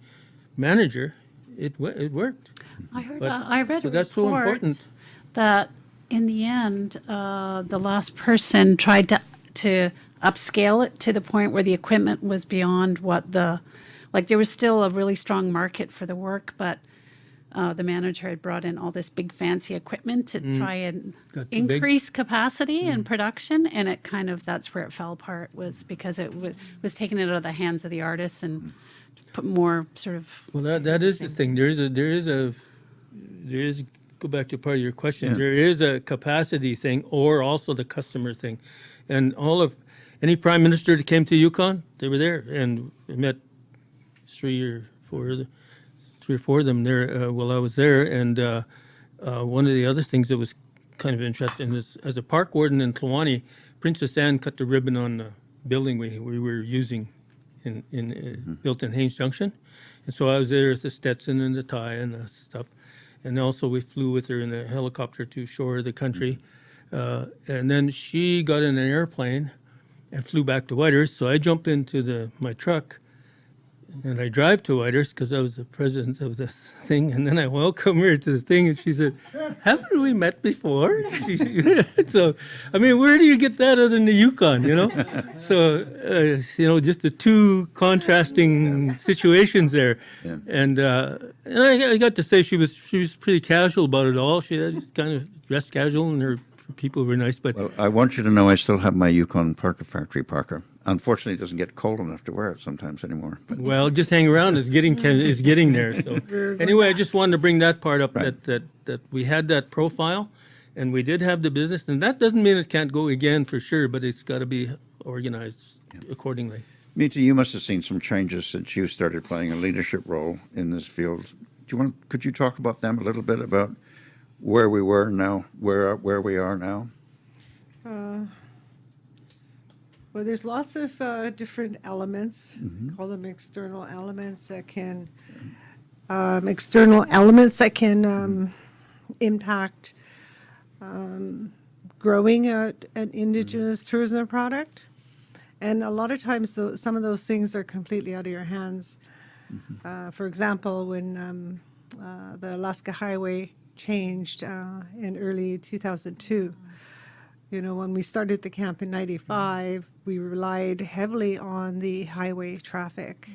manager, it worked. I read So a that's so report important. that in the end, the last person tried to upscale it to the point where the equipment was beyond what there was still a really strong market for the work, but the manager had brought in all this big fancy equipment to try and Got too big. increase capacity and production, and that's where it fell apart, was because it was taking it out of the hands of the artists and put more sort of. Well, that is the thing. There is. Go back to part of your question. There is a capacity thing, or also the customer thing, and any prime minister that came to Yukon, they were there, and I met three or four of them there while I was there. And one of the other things that was kind of interesting is, as a park warden in Tlawani, Princess Anne cut the ribbon on the building we were using built in Haines Junction. And so I was there with the Stetson and the tie and the stuff. And also we flew with her in a helicopter to shore the country. And then she got in an airplane and flew back to Whitehorse. So I jumped into my truck, and I drive to Whitehorse because I was the president of the thing. And then I welcome her to the thing, and she said, "Haven't we met before?" So, I mean, where do you get that other than the Yukon, you know? So, just the two contrasting situations there. Yeah. And I got to say she was pretty casual about it all. She just kind of dressed casual, and her people were nice. But Well, I want you to know I still have my Yukon Parker factory parker. Unfortunately, it doesn't get cold enough to wear it sometimes anymore. But well, just hang around. It's getting there. So anyway, I just wanted to bring that part up, Right. that we had that profile, and we did have the business, and that doesn't mean it can't go again for sure, but it's got to be organized accordingly. Mita, you must have seen some changes since you started playing a leadership role in this field. Could you talk about them a little bit, about where we were now, where we are now? Well, there's lots of different elements, call them external elements that can impact growing an Indigenous tourism product. And a lot of times, some of those things are completely out of your hands. For example, when the Alaska Highway changed in early 2002, when we started the camp in 95, we relied heavily on the highway traffic,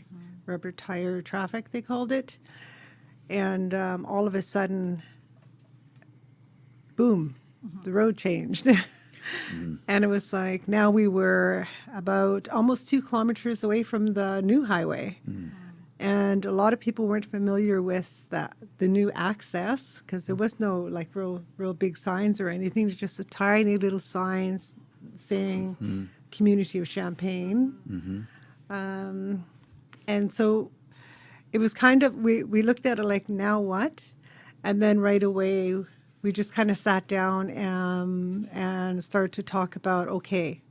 rubber tire traffic, they called it. And all of a sudden, boom, the road changed. And it was like, now we were about almost 2 kilometers away from the new highway. And a lot of people weren't familiar with the new access, because there was no like real big signs or anything. There's just a tiny little signs saying Community of Champagne. And so it was kind of, we looked at it like, now what? And then right away, we just kind of sat down and started to talk about, okay,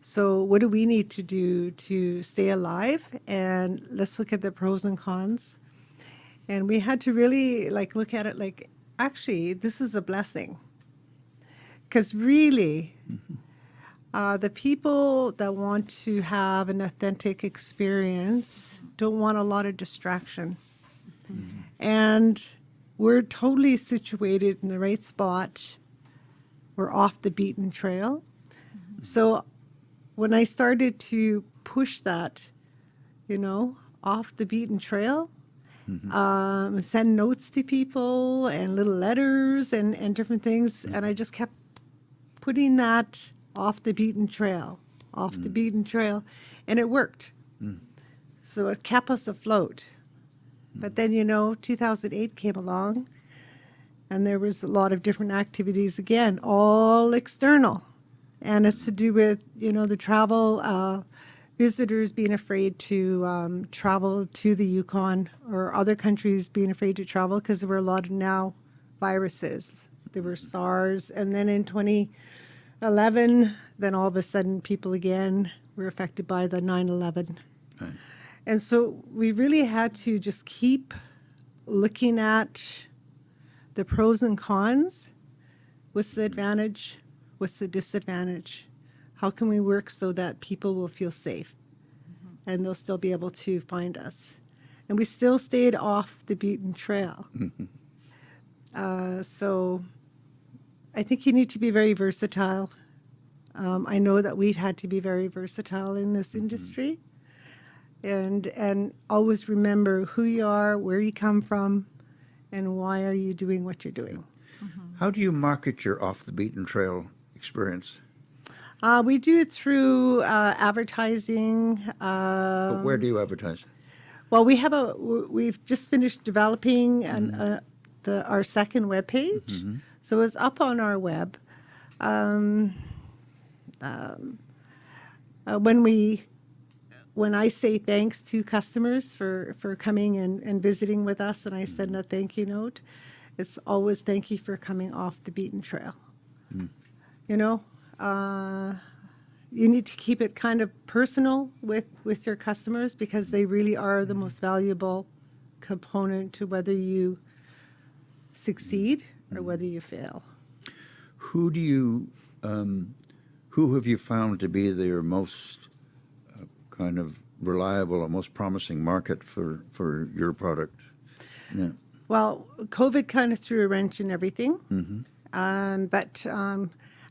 so what do we need to do to stay alive? And let's look at the pros and cons. And we had to really look at it like, actually, this is a blessing. Because really, the people that want to have an authentic experience don't want a lot of distraction. And we're totally situated in the right spot. We're off the beaten trail. So when I started to push that, off the beaten trail, send notes to people and little letters and different things, and I just kept putting that off the beaten trail, and it worked. So it kept us afloat. But then, 2008 came along, and there was a lot of different activities again, all external. And it's to do with, the travel, visitors being afraid to travel to the Yukon, or other countries being afraid to travel because there were a lot of now viruses. There were SARS, and then in 2011, then all of a sudden people again were affected by the 9/11. Right. And so we really had to just keep looking at the pros and cons. What's the advantage? What's the disadvantage? How can we work so that people will feel safe and they'll still be able to find us? And we still stayed off the beaten trail. So I think you need to be very versatile. I know that we've had to be very versatile in this industry. And always remember who you are, where you come from, and why are you doing what you're doing. How do you market your off the beaten trail experience? We do it through advertising. But where do you advertise? Well, we've just finished developing our second webpage, so it's up on our web. When I say thanks to customers for coming and visiting with us, and I send a thank you note, it's always thank you for coming off the beaten trail. You need to keep it kind of personal with your customers, because they really are the most valuable component to whether you succeed or whether you fail. Who have you found to be your most kind of reliable or most promising market for your product? Yeah. Well, COVID kind of threw a wrench in everything. But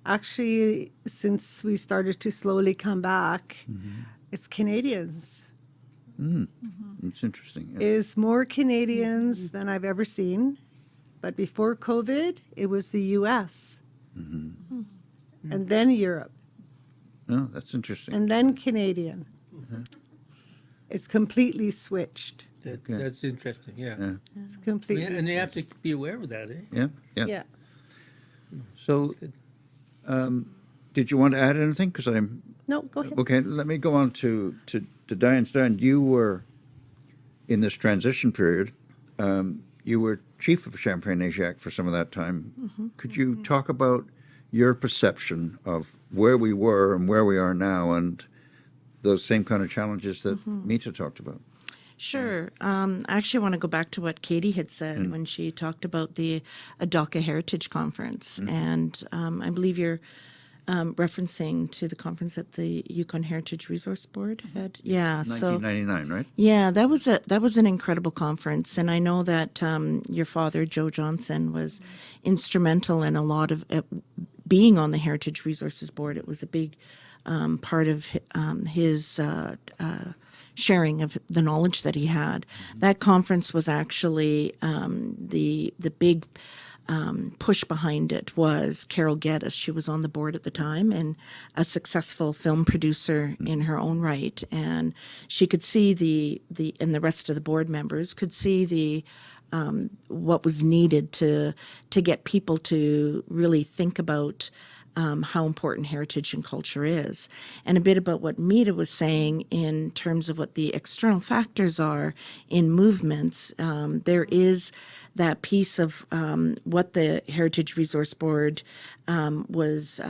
actually, since we started to slowly come back, it's Canadians. It's interesting. Yeah. Is more Canadians than I've ever seen. But before COVID, it was the U.S. And then Europe. Oh, that's interesting. And then Canadian. It's completely switched. That's interesting, yeah. It's completely And they have to be aware of that, eh? Yeah, yeah. Yeah. So, did you want to add anything? Because I'm No, go ahead. okay. Let me go on to Diane Stein. You were in this transition period. You were chief of Champagne Asia for some of that time. Could you talk about your perception of where we were and where we are now, and those same kind of challenges that Mita talked about? Sure. I actually want to go back to what Katie had said when she talked about the Adaka Heritage Conference. And I believe you're referencing to the conference that the Yukon Heritage Resource Board had. Yeah. 1999, right? Yeah, that was an incredible conference, and I know that your father, Joe Johnson, was instrumental in a lot of being on the Heritage Resources Board. It was a big part of his sharing of the knowledge that he had. That conference was actually the big push behind it was Carol Geddes. She was on the board at the time and a successful film producer in her own right. And she could see and the rest of the board members could see what was needed to get people to really think about how important heritage and culture is. And a bit about what Mita was saying in terms of what the external factors are in movements. There is that piece of what the Heritage Resource Board was,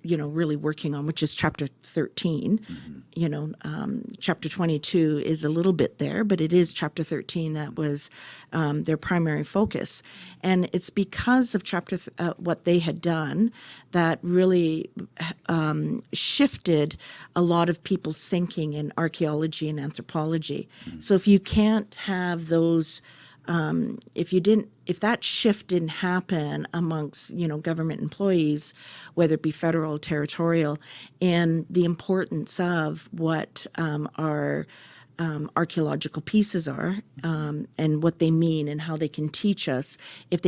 really working on, which is Chapter 13. Chapter 22 is a little bit there, but it is Chapter 13 that was their primary focus. And it's because of what they had done that really shifted a lot of people's thinking in archaeology and anthropology. So if you can't have those if that shift didn't happen amongst, government employees, whether it be federal or territorial, and the importance of what our archaeological pieces are and what they mean and how they can teach us, if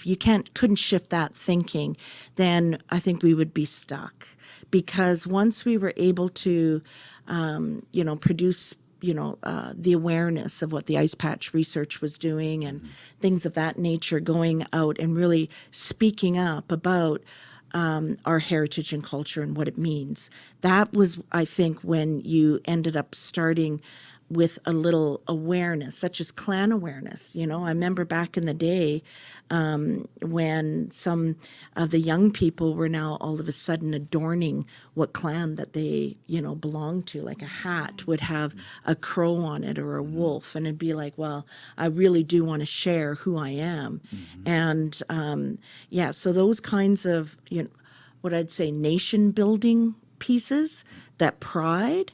you couldn't shift that thinking, then I think we would be stuck. Because once we were able to, produce the awareness of what the ice patch research was doing and things of that nature, going out and really speaking up about our heritage and culture and what it means. That was, I think, when you ended up starting with a little awareness, such as clan awareness. You know, I remember back in the day when some of the young people were now all of a sudden adorning what clan that they, you know, belonged to. Like a hat would have a crow on it or a wolf, and it'd be like, well, I really do want to share who I am. And yeah, so those kinds of, you know, what I'd say nation building pieces, that pride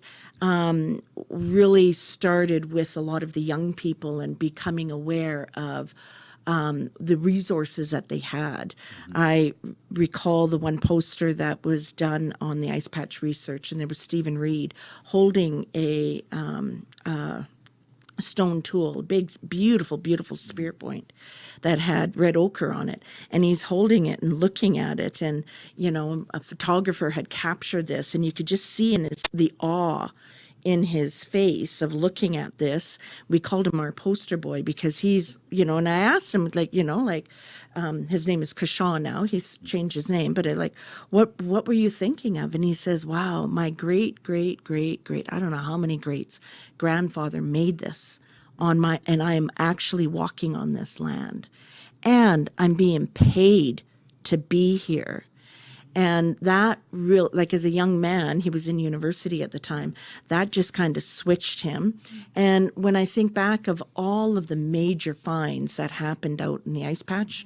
really started with a lot of the young people and becoming aware of the resources that they had. I recall the one poster that was done on the ice patch research, and there was Stephen Reed holding a stone tool, a big, beautiful, beautiful spear point that had red ochre on it. And he's holding it and looking at it. And, you know, a photographer had captured this, and you could just see in the awe in his face of looking at this. We called him our poster boy because he's, you know, and I asked him, like, you know, like, his name is Kashaw now. He's changed his name, but what were you thinking of? And he says, wow, my great, great, great, great, I don't know how many greats, grandfather made this and I am actually walking on this land. And I'm being paid to be here. And that like as a young man, he was in university at the time, that just kind of switched him. And when I think back of all of the major finds that happened out in the ice patch,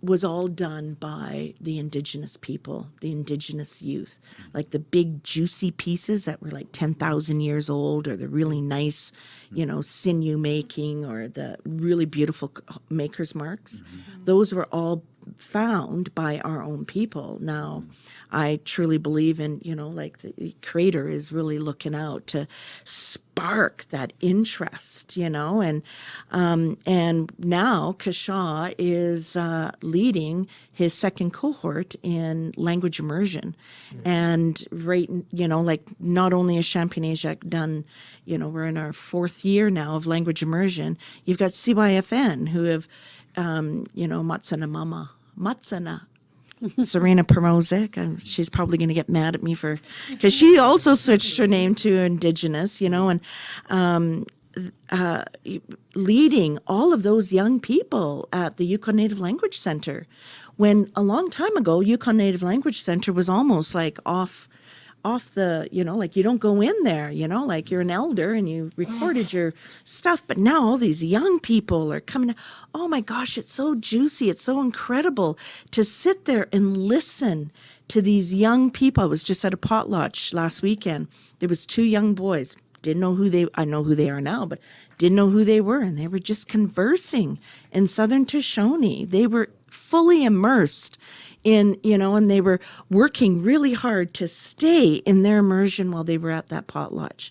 was all done by the Indigenous people, the Indigenous youth. Like the big juicy pieces that were like 10,000 years old, or the really nice, you know, sinew making, or the really beautiful maker's marks. Those were all found by our own people. Now, I truly believe in, you know, like the Creator is really looking out to spark that interest, you know, and now Kashaw is leading his second cohort in language immersion. And right, you know, like not only is Champagnat done, you know, we're in our 4th year now of language immersion. You've got CYFN who have, you know, Matsana, Serena Permozic. She's probably going to get mad at me because she also switched her name to Indigenous, you know, and leading all of those young people at the Yukon Native Language Center. When a long time ago, Yukon Native Language Center was almost like off the, you know, like you don't go in there, you know, like you're an elder and you recorded your stuff. But now all these young people are coming. Oh my gosh, it's so juicy. It's so incredible to sit there and listen to these young people. I was just at a potluck last weekend. There was 2 young boys. Didn't know I know who they are now, but didn't know who they were. And they were just conversing in Southern Shoshone. They were fully immersed in, you know, and they were working really hard to stay in their immersion while they were at that potluck.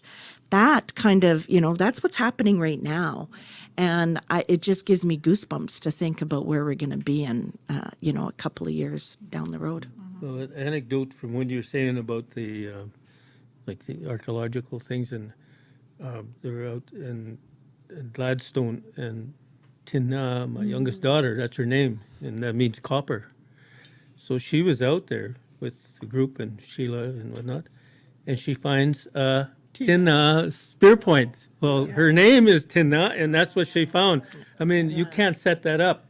That kind of, you know, that's what's happening right now. And it just gives me goosebumps to think about where we're going to be in, you know, a couple of years down the road. Well, an anecdote from what you're saying about the, like the archaeological things, and they were out in Gladstone, and Tina, my youngest daughter, that's her name, and that means copper. So she was out there with the group and Sheila and whatnot, and she finds Tina spear point. Well, her name is Tina, and that's what she found. I mean, you can't set that up,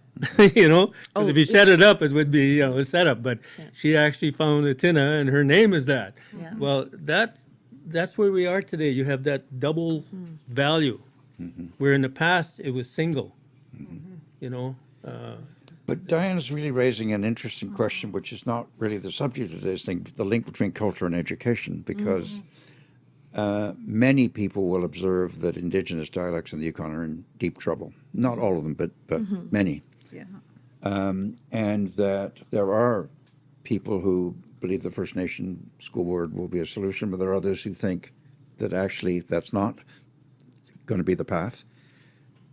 you know, because if you set it up, it would be, you know, a setup. But she actually found a Tina, and her name is that. Yeah. Well, that's where we are today. You have that double value, where in the past it was single, you know. But Diana's really raising an interesting question, which is not really the subject of this thing, the link between culture and education, because many people will observe that Indigenous dialects in the Yukon are in deep trouble. Not all of them, but many. Yeah. And that there are people who believe the First Nation school board will be a solution, but there are others who think that actually that's not going to be the path.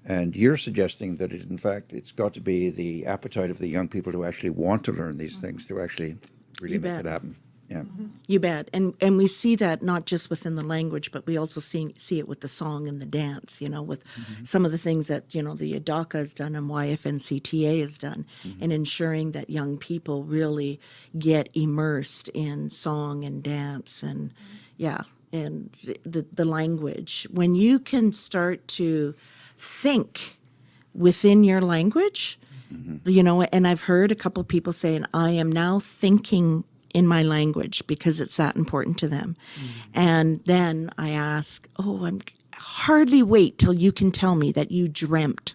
And you're suggesting that in fact it's got to be the appetite of the young people to actually want to learn these things to actually really make it happen. Yeah. You bet. And we see that not just within the language, but we also see it with the song and the dance, with some of the things that, the ADACA has done and YFNCTA has done in ensuring that young people really get immersed in song and dance and, and the language. When you can start to think within your language, and I've heard a couple of people saying, I am now thinking in my language because it's that important to them. And then I ask, I'm hardly wait till you can tell me that you dreamt.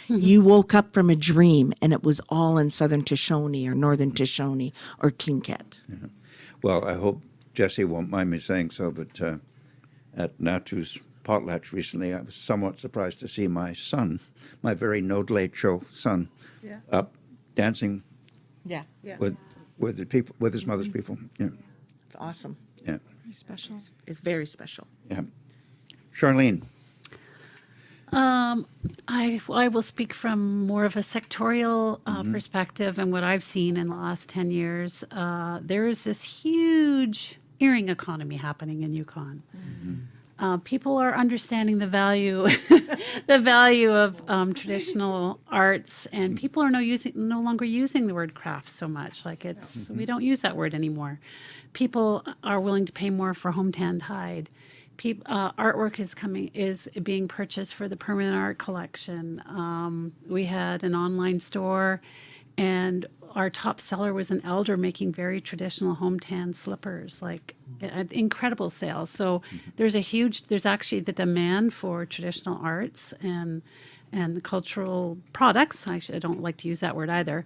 You woke up from a dream and it was all in Southern Shoshone or Northern Shoshone or Tlingit. Well, I hope Jesse won't mind me saying so, but at Natu's potlatch recently, I was somewhat surprised to see my son, my very Nodlecho son, up dancing Yeah, with the people, with his mother's people. Yeah, it's awesome. yeah, Very special. It's very special. yeah. Charlene. I will speak from more of a sectorial perspective and what I've seen in the last 10 years. There is this huge earring economy happening in Yukon. People are understanding the value, the value of traditional arts, and people are no longer using the word craft so much. Like we don't use that word anymore. People are willing to pay more for home-tanned hide. Artwork is being purchased for the permanent art collection. We had an online store, and our top seller was an elder making very traditional home-tan slippers, like incredible sales. So there's actually the demand for traditional arts and the cultural products. Actually, I don't like to use that word either.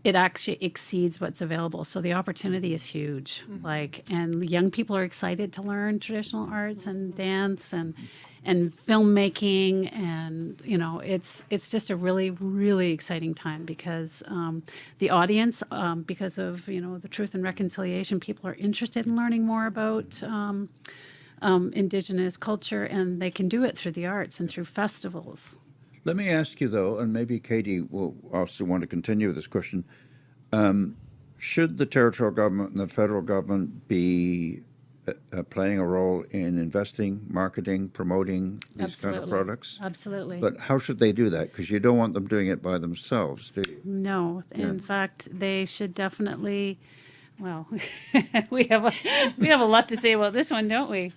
It actually exceeds what's available. So the opportunity is huge. And young people are excited to learn traditional arts and dance and filmmaking, and it's just a really, really exciting time because the audience, because of the Truth and Reconciliation, people are interested in learning more about Indigenous culture, and they can do it through the arts and through festivals. Let me ask you, though, and maybe Katie will also want to continue this question. Should the territorial government and the federal government be playing a role in investing, marketing, promoting these kind of products? Absolutely. But how should they do that? Because you don't want them doing it by themselves, do you? No. In fact, they should definitely. Well, we have a lot to say about this one, don't we?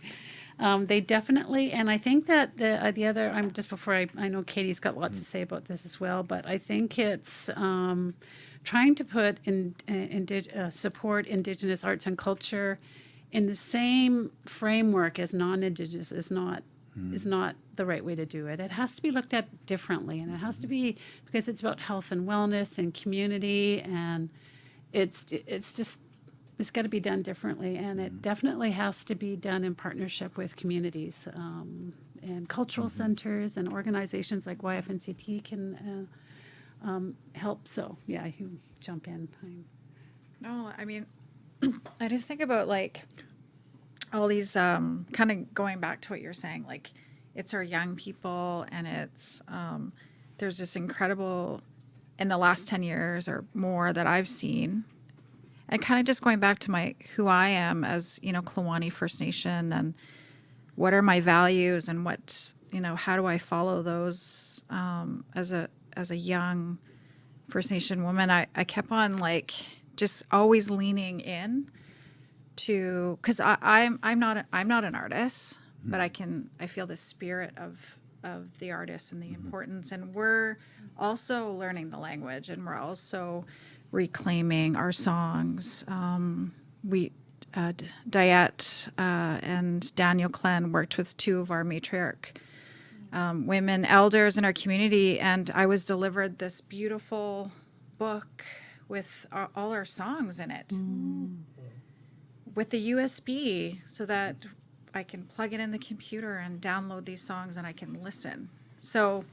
They definitely, and I think that the other. Just before I know Katie's got lots to say about this as well, but I think it's trying to put support Indigenous arts and culture in the same framework as non-Indigenous is not the right way to do it. It has to be looked at differently, and it has to be because it's about health and wellness and community, and it's got to be done differently, and it definitely has to be done in partnership with communities and cultural centers and organizations like YFNCT can help. So yeah, you jump in. No, I mean, I just think about all these kind of going back to what you're saying, like it's our young people, and it's there's this incredible in the last 10 years or more that I've seen. And kind of just going back to who I am as, Kluwani First Nation, and what are my values, and what, how do I follow those as a young First Nation woman. I kept on just always leaning in to, because I'm not an artist, but I feel the spirit of the artist and the importance, and we're also learning the language, and we're also reclaiming our songs. Diet and Daniel Klen worked with two of our matriarch women elders in our community, and I was delivered this beautiful book with all our songs in it, with the USB, so that I can plug it in the computer and download these songs, and I can listen. So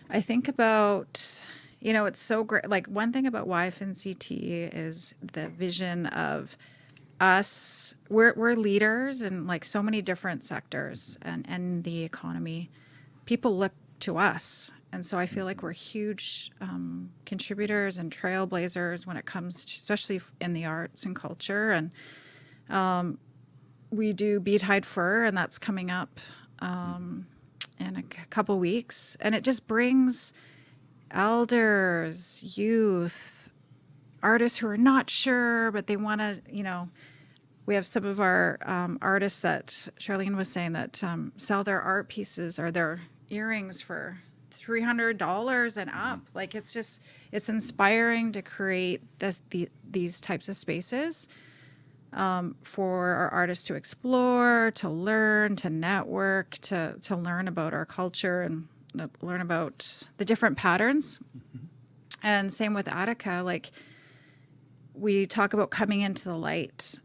I think about, it's so great. Like, one thing about YFNCT is the vision of us. We're leaders in so many different sectors and the economy. People look to us. And so I feel like we're huge contributors and trailblazers when it comes to, especially in the arts and culture. And We do bead hide fur, and that's coming up in a couple weeks. And it just brings elders, youth, artists who are not sure, but they want to, we have some of our artists that Charlene was saying that sell their art pieces or their earrings for $300 and up. Like it's inspiring to create these types of spaces for our artists to explore, to learn, to network, to learn about our culture and learn about the different patterns. And same with Attica, like we talk about coming into the light,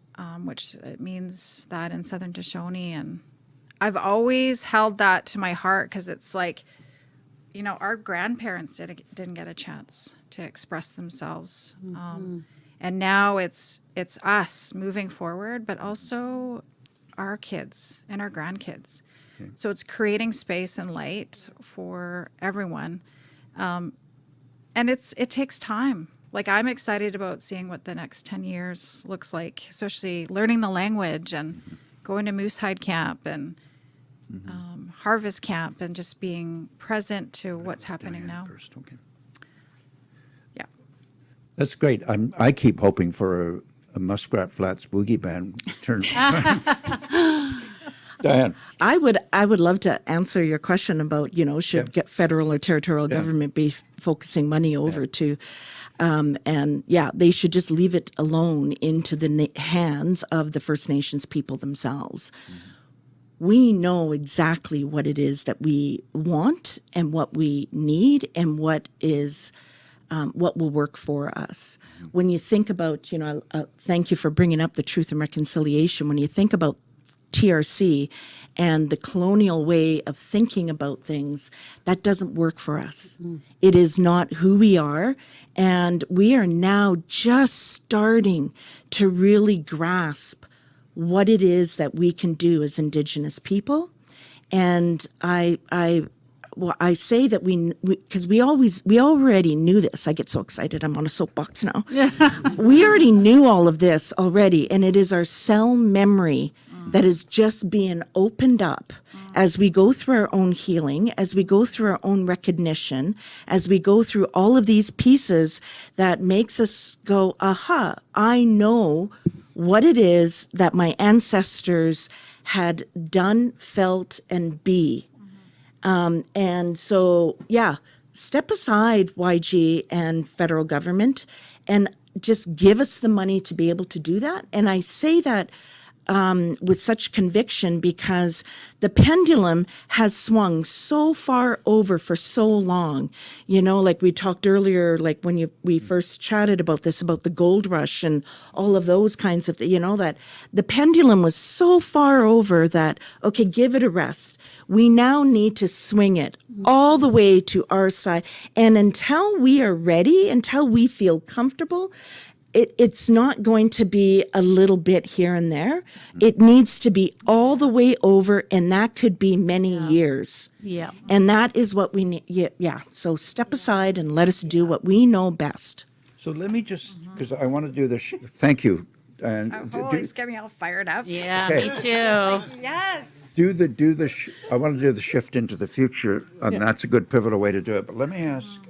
which it means that in Southern Shoshone. And I've always held that to my heart because it's like, our grandparents didn't get a chance to express themselves. And now it's us moving forward, but also our kids and our grandkids. Okay. So it's creating space and light for everyone. And it takes time. Like I'm excited about seeing what the next 10 years looks like, especially learning the language and going to moose hide camp and harvest camp and just being present to what's happening now. First, okay. Yeah. That's great. I keep hoping for a Muskrat Flats boogie band turn. Diane. I would love to answer your question about, should get federal or territorial government be focusing money over to, and they should just leave it alone into the hands of the First Nations people themselves. We know exactly what it is that we want and what we need and what is what will work for us. When you think about, thank you for bringing up the Truth and Reconciliation. When you think about TRC and the colonial way of thinking about things, that doesn't work for us. It is not who we are. And we are now just starting to really grasp what it is that we can do as Indigenous people. And I say that because we already knew this. I get so excited. I'm on a soapbox now. We already knew all of this already. And it is our cell memory that is just being opened up as we go through our own healing, as we go through our own recognition, as we go through all of these pieces that makes us go, aha, I know what it is that my ancestors had done, felt, and be. And so, step aside YG and federal government and just give us the money to be able to do that. And I say that with such conviction because the pendulum has swung so far over for so long. Like we talked earlier, like when we first chatted about this, about the gold rush and all of those kinds of, that the pendulum was so far over that, okay, give it a rest. We now need to swing it all the way to our side. And until we are ready, until we feel comfortable, it's not going to be a little bit here and there. It needs to be all the way over, and that could be many years. Yeah. And that is what we need. Yeah. So step aside and let us do what we know best. So let me just, because I want to do this. Thank you. And It's getting me all fired up. Yeah, Okay. me too. Yes. I want to do the shift into the future, and that's a good pivotal way to do it. But let me ask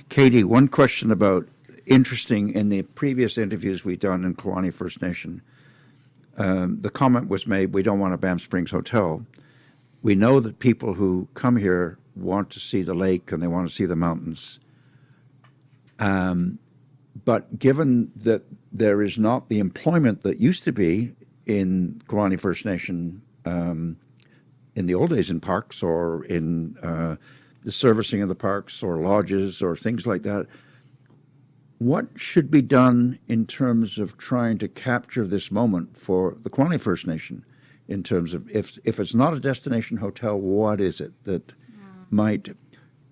Katie one question about interesting in the previous interviews we've done in Kluane First Nation. The comment was made, we don't want a Banff Springs hotel. We know that people who come here want to see the lake and they want to see the mountains. But given that there is not the employment that used to be in Kluane First Nation in the old days in parks or in the servicing of the parks or lodges or things like that, what should be done in terms of trying to capture this moment for the Kluane First Nation in terms of if it's not a destination hotel, what is it that might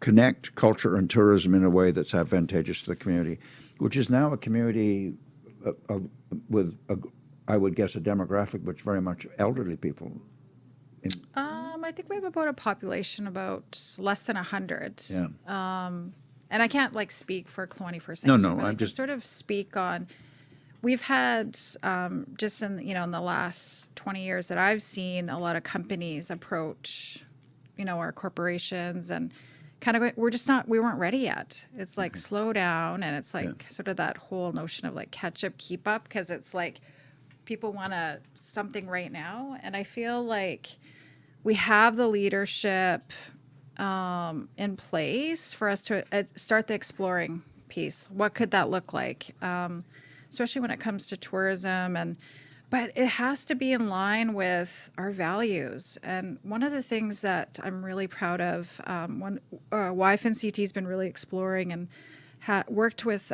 connect culture and tourism in a way that's advantageous to the community, which is now a community with, I would guess, a demographic which very much elderly people. I think we have about a population about less than 100. Yeah. And I can't speak for Kluane First No, Nation. no, but I I'm can just sort of speak on. we've had just in in the last 20 years that I've seen a lot of companies approach our corporations and kind of we weren't ready yet. It's like slow down, and it's like sort of that whole notion of like catch up, keep up, because it's like people want something right now, and I feel like we have the leadership in place for us to start the exploring piece. What could that look like? Especially when it comes to tourism, but it has to be in line with our values. And one of the things that I'm really proud of, when YFNCT has been really exploring and worked with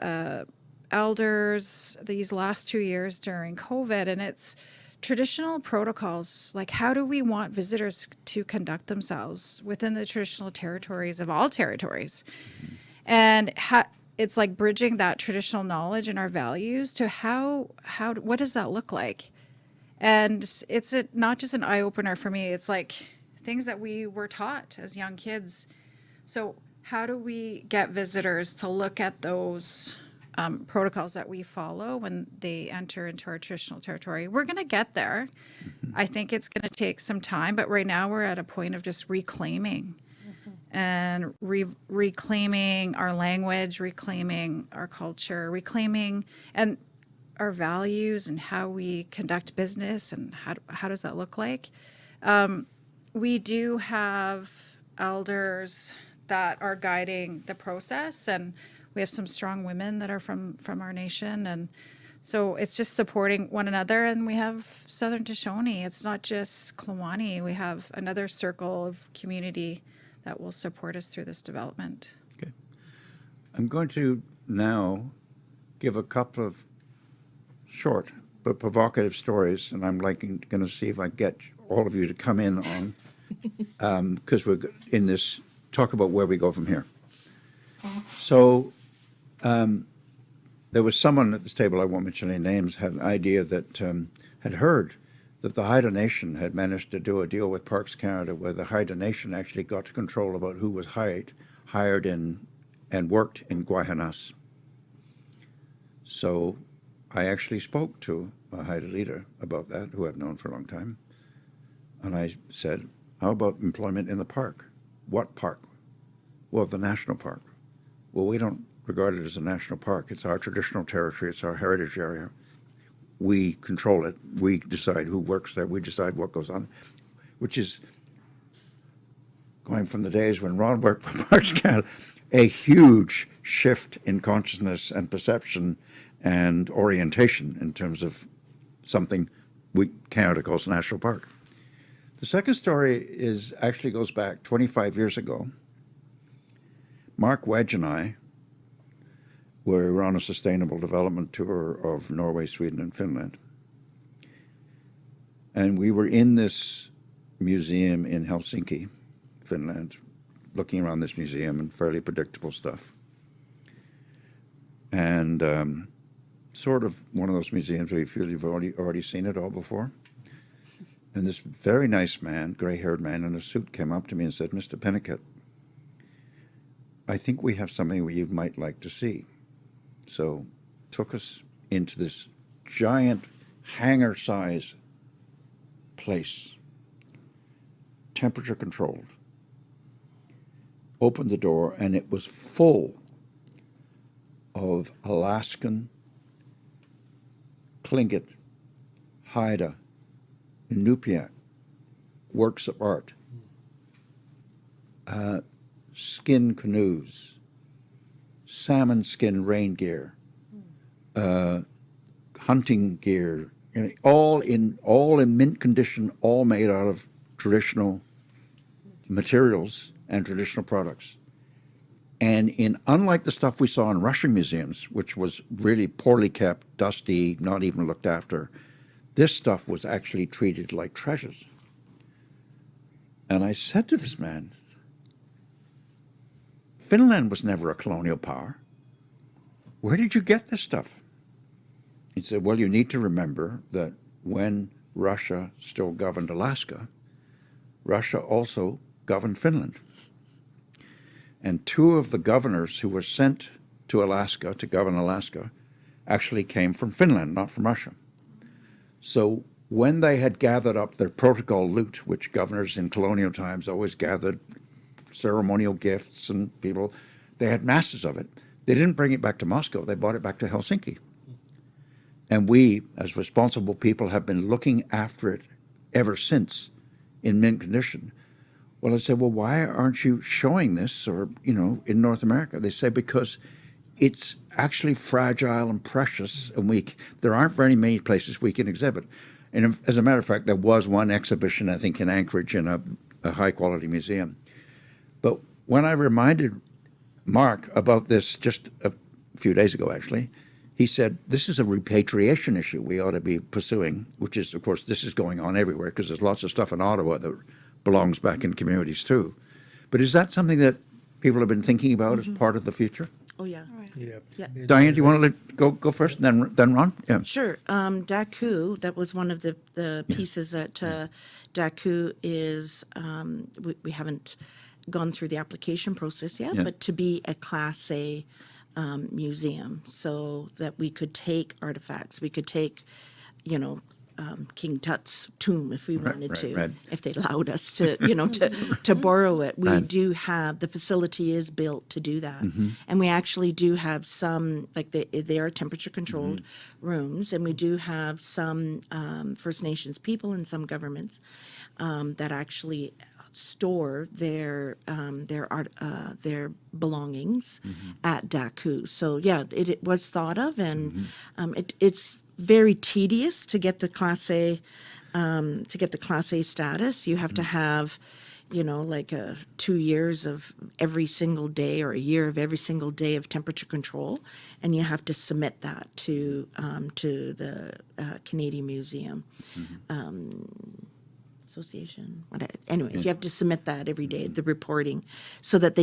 elders these last 2 years during COVID, and it's traditional protocols. Like, how do we want visitors to conduct themselves within the traditional territories of all territories? And it's like bridging that traditional knowledge and our values to what does that look like? And it's not just an eye opener for me. It's like things that we were taught as young kids. So how do we get visitors to look at those protocols that we follow when they enter into our traditional territory? We're going to get there. I think it's going to take some time, but right now we're at a point of just reclaiming and reclaiming our language, reclaiming our culture, reclaiming and our values and how we conduct business, and how does that look like? We do have elders that are guiding the process, and we have some strong women that are from our nation, and so it's just supporting one another. And we have Southern Shoshone. It's not just Klawani. We have another circle of community that will support us through this development. Okay. I'm going to now give a couple of short but provocative stories, and I'm going to see if I get all of you to come in on, because we're in this talk about where we go from here. So there was someone at this table, I won't mention any names, had an idea that had heard that the Haida Nation had managed to do a deal with Parks Canada where the Haida Nation actually got control about who was hired in and worked in Guayanas. So I actually spoke to a Haida leader about that, who I've known for a long time. And I said, how about employment in the park? What park? Well, the national park. Well, we don't regard it as a national park. It's our traditional territory. It's our heritage area. We control it. We decide who works there. We decide what goes on, which is going from the days when Ron worked for Parks Canada, a huge shift in consciousness and perception and orientation in terms of something Canada calls a national park. The second story actually goes back 25 years ago. Mark Wedge and I were on a sustainable development tour of Norway, Sweden, and Finland. And we were in this museum in Helsinki, Finland, looking around this museum and fairly predictable stuff. And sort of one of those museums where you feel you've already seen it all before. And this very nice man, gray-haired man in a suit, came up to me and said, Mr. Pennicott, I think we have something you might like to see. So took us into this giant hangar-size place, temperature controlled. Opened the door, and it was full of Alaskan, Tlingit, Haida, Inupiat works of art, skin canoes, salmon skin rain gear, hunting gear, all in mint condition, all made out of traditional materials and traditional products. And unlike the stuff we saw in Russian museums, which was really poorly kept, dusty, not even looked after, this stuff was actually treated like treasures. And I said to this man, Finland was never a colonial power. Where did you get this stuff? He said, well, you need to remember that when Russia still governed Alaska, Russia also governed Finland. And two of the governors who were sent to Alaska to govern Alaska actually came from Finland, not from Russia. So when they had gathered up their protocol loot, which governors in colonial times always gathered, ceremonial gifts and people, they had masses of it. They didn't bring it back to Moscow. They brought it back to Helsinki. And we, as responsible people, have been looking after it ever since in mint condition. Well, I said, well, why aren't you showing this, or, in North America? They say, because it's actually fragile and precious, and there aren't very many places we can exhibit. And as a matter of fact, there was one exhibition, I think, in Anchorage in a high-quality museum. But when I reminded Mark about this just a few days ago, actually, he said, this is a repatriation issue we ought to be pursuing, which is, of course, this is going on everywhere because there's lots of stuff in Ottawa that belongs back in communities too. But is that something that people have been thinking about as part of the future? Oh, yeah. Yeah. Yeah. Diane, do you want to go first, and then Ron? Yeah. Sure. Daku, that was one of the pieces that Daku is, we haven't gone through the application process yet, but to be a Class A museum, so that we could take artifacts, we could take, King Tut's tomb if we wanted to, if they allowed us to, to borrow it. We do have, the facility is built to do that. And we actually do have some, like they are temperature controlled rooms, and we do have some First Nations people and some governments that actually store their belongings at Daku. So yeah, it was thought of, and it's very tedious to get the Class A status. You have to have, like 2 years of every single day, or a year of every single day of temperature control, and you have to submit that to the Canadian Museum. Association. Anyways, you have to submit that every day, the reporting, so that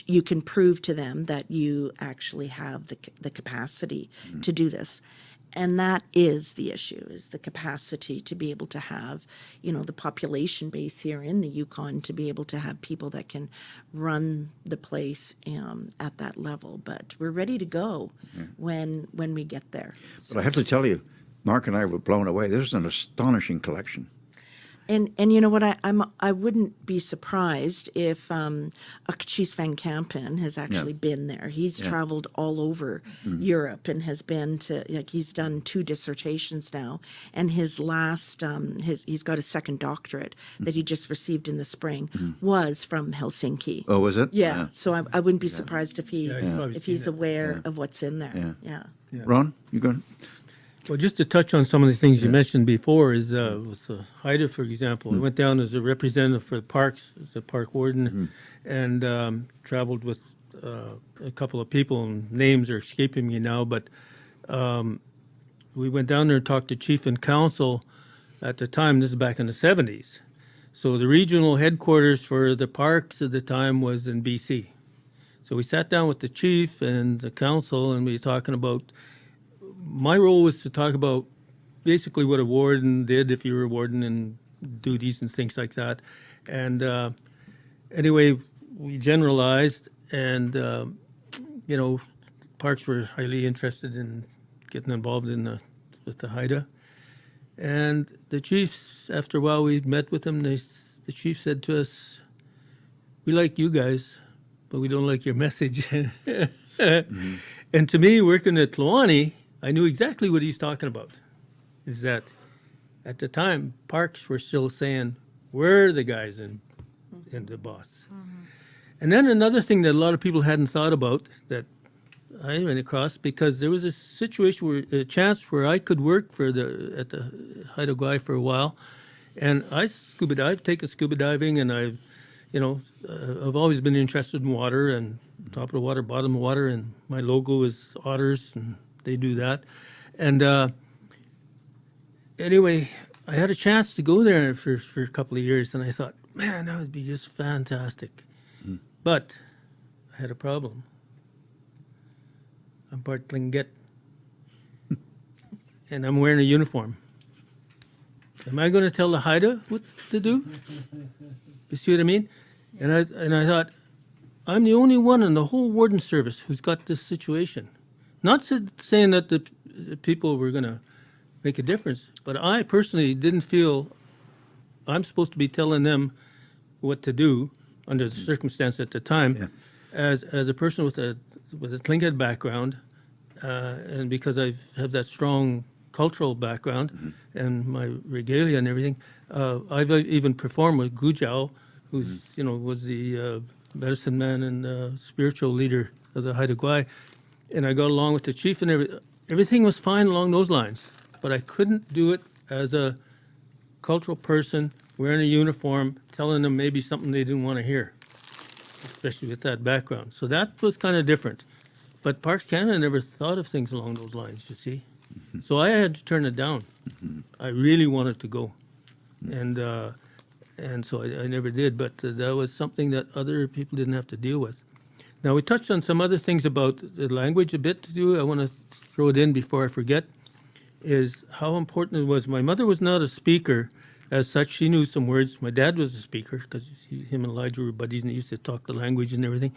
you can prove to them that you actually have the capacity to do this. And that is the issue, is the capacity to be able to have, the population base here in the Yukon, to be able to have people that can run the place at that level. But we're ready to go when we get there. But I have to tell you, Mark and I were blown away. This is an astonishing collection. And you know what, I wouldn't be surprised if Akchis van Kampen has actually been there. He's traveled all over Europe and has been to, he's done 2 dissertations now, and his last he's got a second doctorate that he just received in the spring was from Helsinki. Oh, was it? Yeah. So I wouldn't be surprised if he's he's aware of what's in there. Yeah. Ron, you going? Well, just to touch on some of the things you mentioned before is with the Haida, for example. I went down as a representative for the parks, as a park warden, and traveled with a couple of people, and names are escaping me now, but we went down there and talked to chief and council at the time. This is back in the 70s. So the regional headquarters for the parks at the time was in BC. So we sat down with the chief and the council, and we were talking about, my role was to talk about basically what a warden did if you were a warden, and duties and things like that. And anyway, we generalized, and parks were highly interested in getting involved with the Haida. And the chiefs, after a while we met with them, the chief said to us, "We like you guys, but we don't like your message." And to me, working at Tlawani, I knew exactly what he's talking about, is that at the time, parks were still saying, we're the guys and the boss. And then another thing that a lot of people hadn't thought about that I ran across, because there was a situation a chance where I could work at the Haida Gwaii for a while, and I taken scuba diving, and I've always been interested in water, and top of the water, bottom of the water, and my logo is otters, and they do that. And anyway, I had a chance to go there for a couple of years, and I thought, man, that would be just fantastic. But I had a problem. I'm part Tlingit, and I'm wearing a uniform. Am I going to tell the Haida what to do? You see what I mean? And I thought, I'm the only one in the whole warden service who's got this situation. Not saying that the people were going to make a difference. But I personally didn't feel I'm supposed to be telling them what to do under the circumstance at the time. Yeah. As a person with a Tlingit background, and because I have that strong cultural background and my regalia and everything, I've even performed with Gujao, who's was the medicine man and spiritual leader of the Haida Gwaii, and I got along with the chief and everything was fine along those lines, but I couldn't do it as a cultural person wearing a uniform, telling them maybe something they didn't want to hear, especially with that background. So that was kind of different. But Parks Canada never thought of things along those lines, you see. So I had to turn it down. I really wanted to go. And so I never did, but that was something that other people didn't have to deal with. Now, we touched on some other things about the language a bit too. I want to throw it in before I forget, is how important it was. My mother was not a speaker as such. She knew some words. My dad was a speaker because him and Elijah were buddies and they used to talk the language and everything.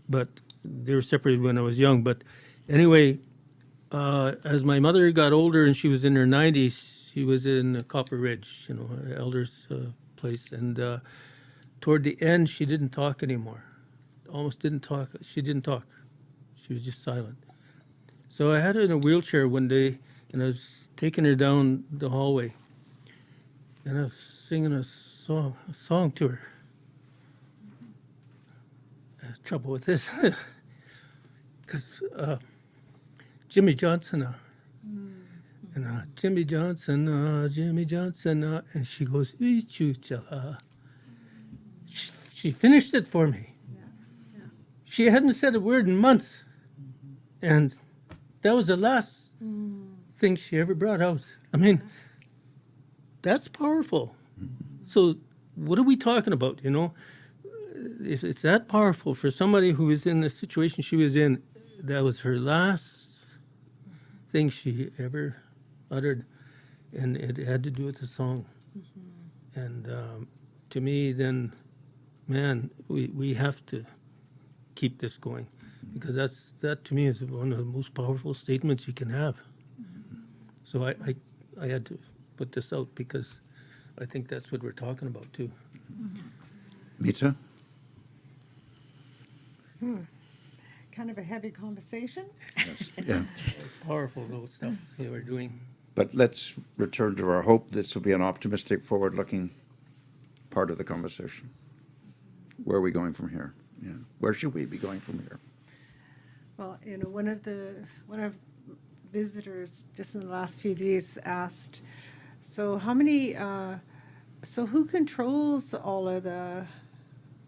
But they were separated when I was young. But anyway, as my mother got older and she was in her 90s, she was in Copper Ridge, her elder's place. And toward the end, she didn't talk anymore. Almost didn't talk. She didn't talk. She was just silent. So I had her in a wheelchair one day, and I was taking her down the hallway, and I was singing a song to her. I had trouble with this, because Jimmy Johnson, and Jimmy Johnson, and she goes, she finished it for me. She hadn't said a word in months, and that was the last thing she ever brought out. I mean, that's powerful. So what are we talking about, If it's that powerful for somebody who is in the situation she was in, that was her last thing she ever uttered, and it had to do with the song. And to me, then, man, we have to keep this going, because that to me is one of the most powerful statements you can have. So I had to put this out because I think that's what we're talking about too. Mita? Kind of a heavy conversation. Yes. Yeah. Powerful little stuff they were doing. But let's return to our hope. This will be an optimistic, forward-looking part of the conversation. Where are we going from here? Yeah. Where should we be going from here? Well, one of visitors just in the last few days asked, so who controls all of the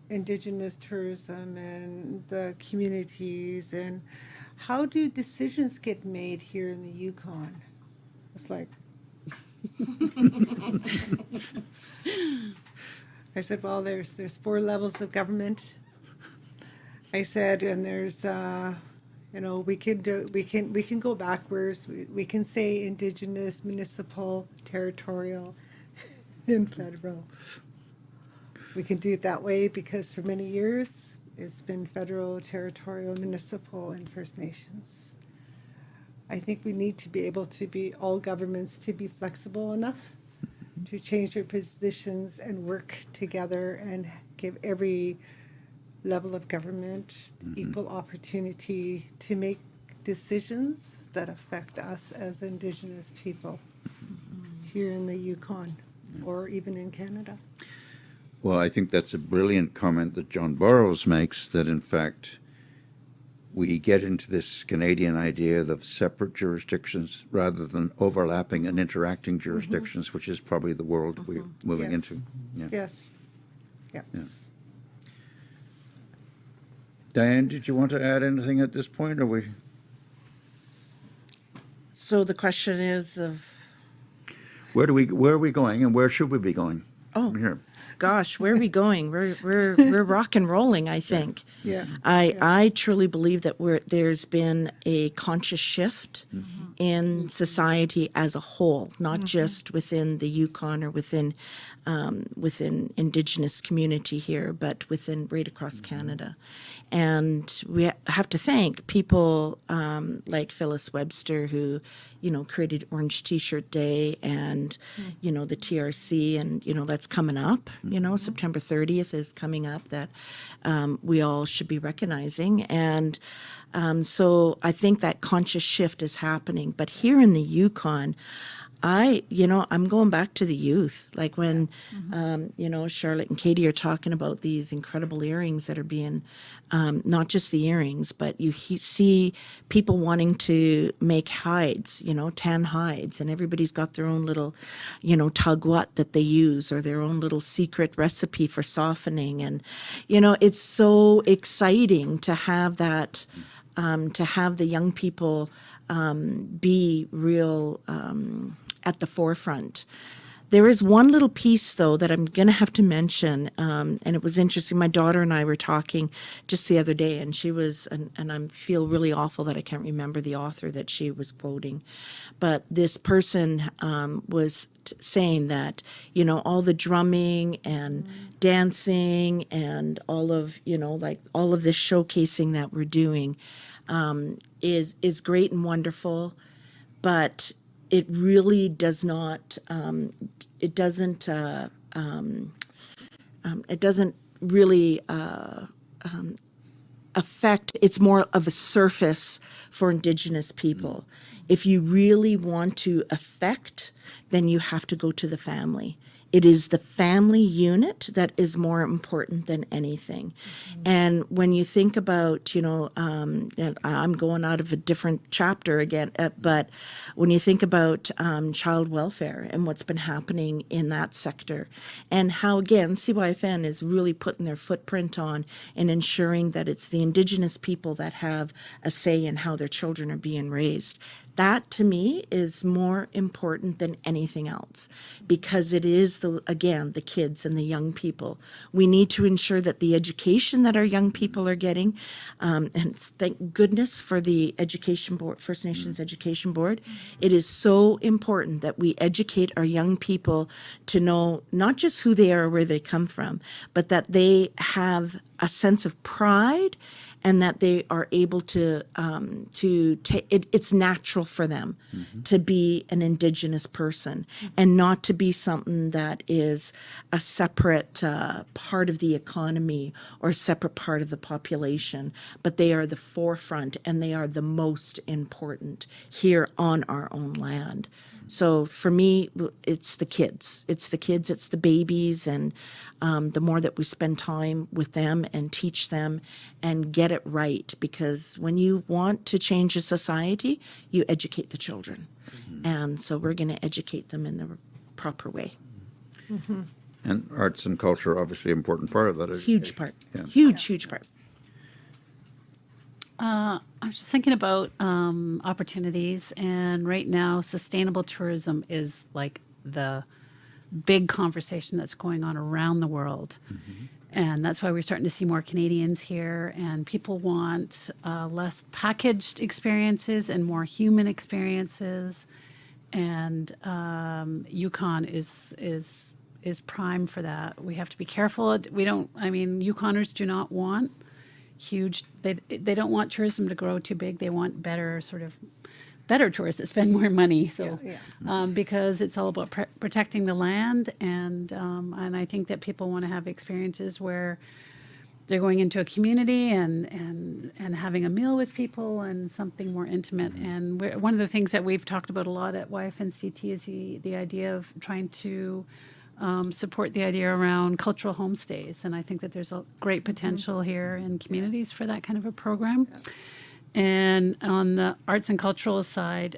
Indigenous tourism and the communities, and how do decisions get made here in the Yukon? It's like, I said, well, there's 4 levels of government. I said, and there's, we can go backwards. We can say Indigenous, municipal, territorial, and federal. We can do it that way because for many years it's been federal, territorial, municipal, and First Nations. I think we need to be able to be all governments to be flexible enough to change their positions and work together and give every level of government equal opportunity to make decisions that affect us as Indigenous people here in the Yukon or even in Canada. Well, I think that's a brilliant comment that John Burroughs makes, that in fact we get into this Canadian idea of separate jurisdictions rather than overlapping and interacting jurisdictions, which is probably the world we're moving into. Yeah. Yes. Yes. Yeah. Diane, did you want to add anything at this point, or we? So the question is of, Where are we going, and where should we be going? oh, Here. gosh, where are we going? We're rock and rolling, I think. Yeah. I truly believe that there's been a conscious shift in society as a whole, not just within the Yukon or within within Indigenous community here, but within right across Canada. And we have to thank people like Phyllis Webster, who, created Orange T-shirt Day, and, the TRC, and, that's coming up, September 30th is coming up, that we all should be recognizing. And so I think that conscious shift is happening. But here in the Yukon, I'm going back to the youth. Like when, Charlotte and Katie are talking about these incredible earrings that are being, not just the earrings, but you see people wanting to make hides, tan hides, and everybody's got their own little, tug-what that they use, or their own little secret recipe for softening. And, it's so exciting to have that, to have the young people be real at the forefront. There is one little piece, though, that I'm going to have to mention, and it was interesting. My daughter and I were talking just the other day, and she was, and I feel really awful that I can't remember the author that she was quoting, but this person was saying that, all the drumming and dancing and all of, all of this showcasing that we're doing is great and wonderful, but it really does not, it doesn't really affect, it's more of a surface for Indigenous people. If you really want to affect, then you have to go to the family. It is the family unit that is more important than anything. And when you think about, and I'm going out of a different chapter again, but when you think about child welfare and what's been happening in that sector, and how, again, CYFN is really putting their footprint on and ensuring that it's the Indigenous people that have a say in how their children are being raised. That, to me, is more important than anything else, because it is, the kids and the young people. We need to ensure that the education that our young people are getting, and thank goodness for the Education Board, First Nations Education Board, it is so important that we educate our young people to know not just who they are or where they come from, but that they have a sense of pride, and that they are able to take it. It's natural for them to be an Indigenous person, and not to be something that is a separate part of the economy or a separate part of the population. But they are the forefront, and they are the most important here on our own land. So for me, it's the kids. It's the kids, it's the babies, and the more that we spend time with them and teach them and get it right, because when you want to change a society, you educate the children. And so we're going to educate them in the proper way. And arts and culture, obviously, important part of that. Huge part. Yeah. Huge part. I was just thinking about opportunities, and right now, sustainable tourism is like the big conversation that's going on around the world. And that's why we're starting to see more Canadians here, and people want less packaged experiences and more human experiences. And Yukon is prime for that. We have to be careful. Yukoners do not want huge, they don't want tourism to grow too big. They want better tourists that spend more money. So, because it's all about protecting the land, and I think that people want to have experiences where they're going into a community and having a meal with people and something more intimate. And one of the things that we've talked about a lot at YFNCT is the idea of trying to support the idea around cultural homestays. And I think that there's a great potential here in communities for that kind of a program. And on the arts and cultural side,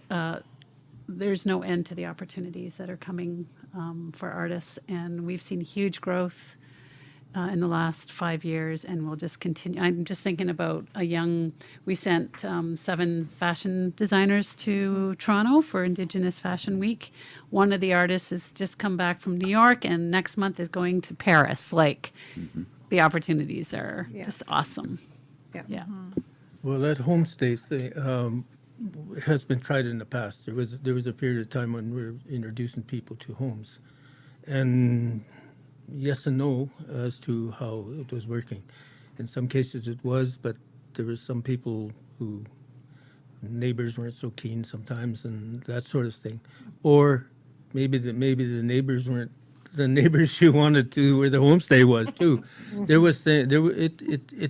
there's no end to the opportunities that are coming for artists. And we've seen huge growth in the last 5 years, and we'll just continue. I'm just thinking about we sent 7 fashion designers to Toronto for Indigenous Fashion Week. One of the artists has just come back from New York, and next month is going to Paris. The opportunities are just awesome. Yeah. Well, that homestay thing has been tried in the past. There was a period of time when we were introducing people to homes, and yes and no as to how it was working. In some cases it was, but there was some people who neighbors weren't so keen sometimes and that sort of thing. Or maybe the neighbors weren't the neighbors you wanted to where the homestay was too. It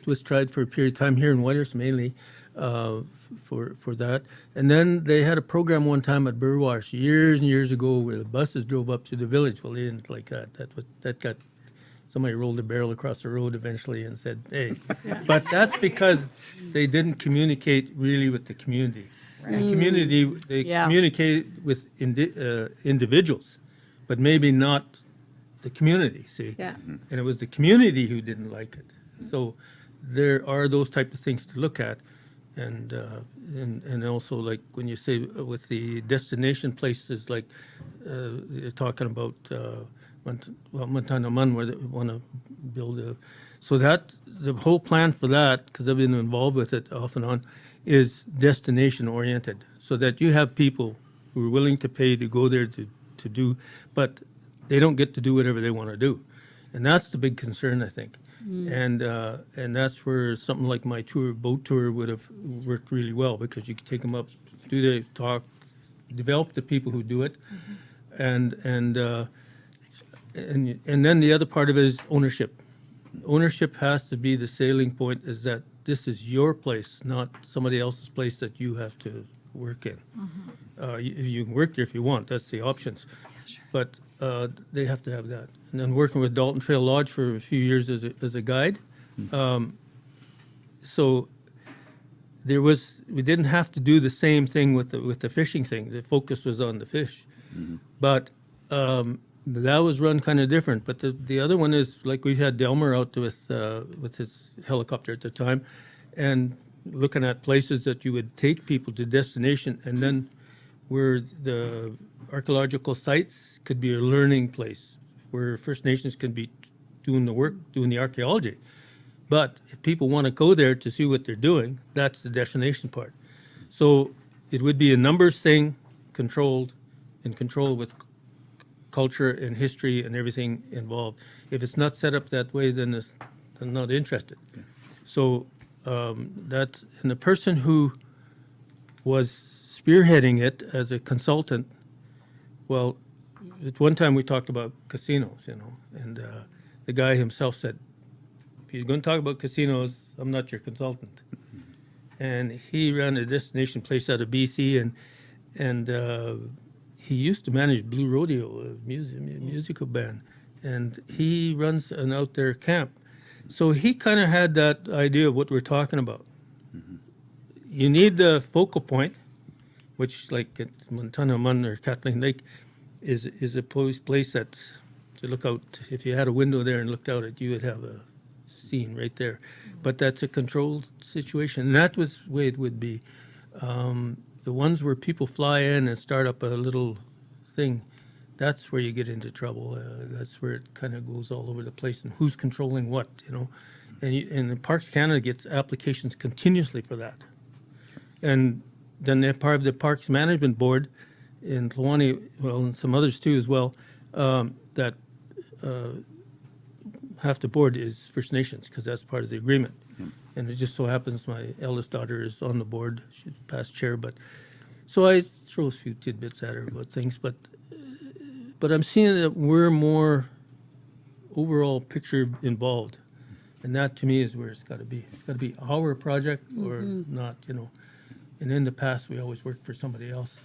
was tried for a period of time here in Whitehorse mainly for that. And then they had a program one time at Burwash years and years ago where the buses drove up to the village. Well, they didn't like that. That got somebody rolled a barrel across the road eventually and said, "Hey," but that's because they didn't communicate really with the community. The community they Yeah. communicated with individuals, but maybe not the community. See, Yeah. and it was the community who didn't like it. So there are those type of things to look at, and also like when you say with the destination places, like you're talking about Montana Mun, where they want to build a. So that the whole plan for that, because I've been involved with it off and on, is destination oriented, so that you have people who are willing to pay to go there to do, but they don't get to do whatever they want to do, and that's the big concern, I think. And that's where something like my boat tour would have worked really well, because you could take them up, do the talk, develop the people who do it, and then the other part of it is ownership. Ownership has to be the sailing point, is that this is your place, not somebody else's place that you have to work in. You can work there if you want, that's the options. But they have to have that. And then working with Dalton Trail Lodge for a few years as a guide. So we didn't have to do the same thing with the fishing thing. The focus was on the fish. But that was run kind of different. But the other one is, like, we've had Delmer out with his helicopter at the time, and looking at places that you would take people to destination, and then where the archaeological sites could be a learning place, where First Nations can be doing the work, doing the archaeology. But if people want to go there to see what they're doing, that's the destination part. So it would be a numbers thing, controlled with culture and history and everything involved. If it's not set up that way, then I'm not interested. Okay. So and the person who was spearheading it as a consultant, well, at one time we talked about casinos, and the guy himself said, if you're going to talk about casinos, I'm not your consultant. And he ran a destination place out of BC, and he used to manage Blue Rodeo, a musical band, and he runs an out there camp. So he kind of had that idea of what we're talking about. You need the focal point, which, like at Montana Mun or Kathleen Lake, is a place that to look out. If you had a window there and looked out at, you would have a scene right there. But that's a controlled situation, and that was the way it would be. The ones where people fly in and start up a little thing, that's where you get into trouble. That's where it kind of goes all over the place, and who's controlling what, And the Parks Canada gets applications continuously for that. And then they're part of the Parks Management Board in Kluane, well, and some others too as well, that half the board is First Nations, because that's part of the agreement. And it just so happens my eldest daughter is on the board. She's past chair, but so I throw a few tidbits at her about things. But I'm seeing that we're more overall picture involved, and that to me is where it's got to be. It's got to be our project or not, And in the past, we always worked for somebody else.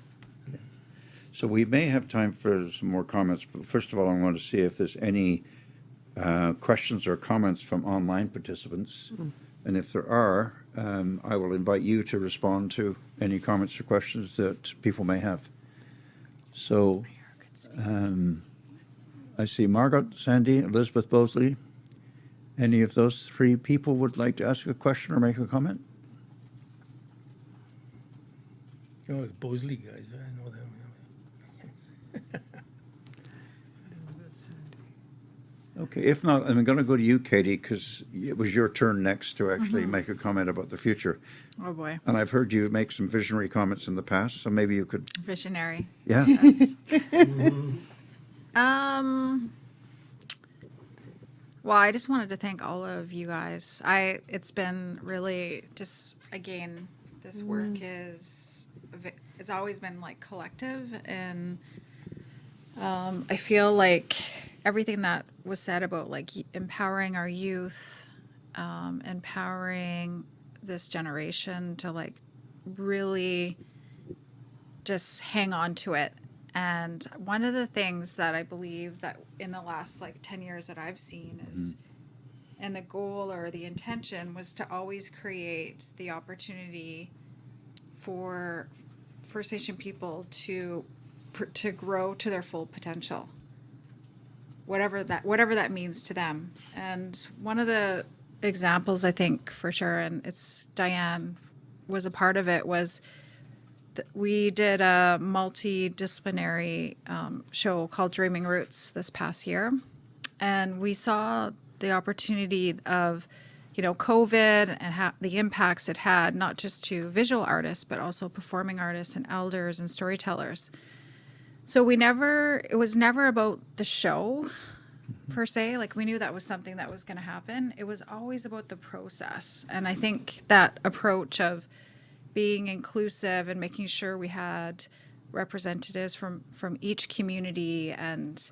So we may have time for some more comments, but first of all, I want to see if there's any questions or comments from online participants. And if there are, I will invite you to respond to any comments or questions that people may have. So I see Margaret, Sandy, Elizabeth Bosley. Any of those three people would like to ask a question or make a comment? Oh, the Bosley guys, I know them. Okay, if not, I'm going to go to you, Katie, because it was your turn next to actually make a comment about the future. Oh boy, And I've heard you make some visionary comments in the past, so maybe you could. visionary. Yeah. Yes. Well, I just wanted to thank all of you guys. It's been really just, again, this work it's always been like collective, and I feel like everything that was said about like empowering our youth, empowering this generation to like really just hang on to it. And one of the things that I believe that in the last like 10 years that I've seen is, and the goal or the intention was to always create the opportunity for First Nation people to grow to their full potential, whatever that means to them. And one of the examples, I think for sure, and it's Diane was a part of it, was we did a multidisciplinary show called Dreaming Roots this past year, and we saw the opportunity of, you know, COVID and the impacts it had, not just to visual artists, but also performing artists and elders and storytellers. So it was never about the show per se. Like, we knew that was something that was going to happen. It was always about the process. And I think that approach of being inclusive and making sure we had representatives from each community, and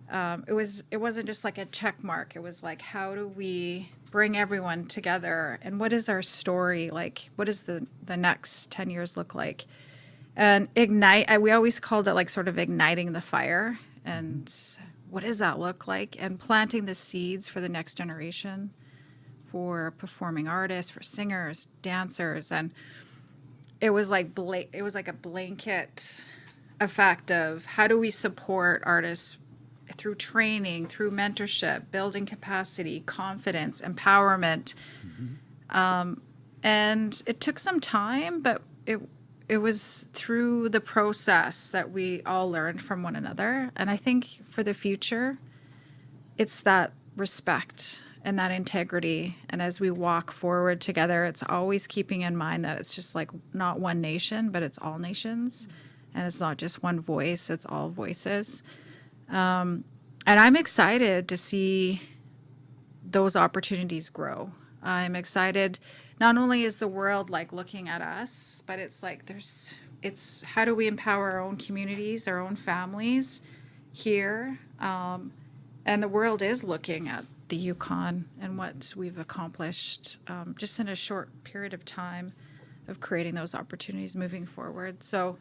it wasn't just like a check mark. It was like, how do we bring everyone together, and what is our story like? What does the next 10 years look like? And ignite, we always called it like sort of igniting the fire, and what does that look like, and planting the seeds for the next generation, for performing artists, for singers, dancers. And it was like a blanket effect of how do we support artists through training, through mentorship, building capacity, confidence, empowerment. And it took some time, but it was through the process that we all learned from one another. And I think for the future, it's that respect and that integrity. And as we walk forward together, it's always keeping in mind that it's just like not one nation, but it's all nations. And it's not just one voice, it's all voices. And I'm excited to see those opportunities grow. I'm excited. Not only is the world like looking at us, but it's like it's how do we empower our own communities, our own families here? And the world is looking at the Yukon and what we've accomplished just in a short period of time of creating those opportunities moving forward. So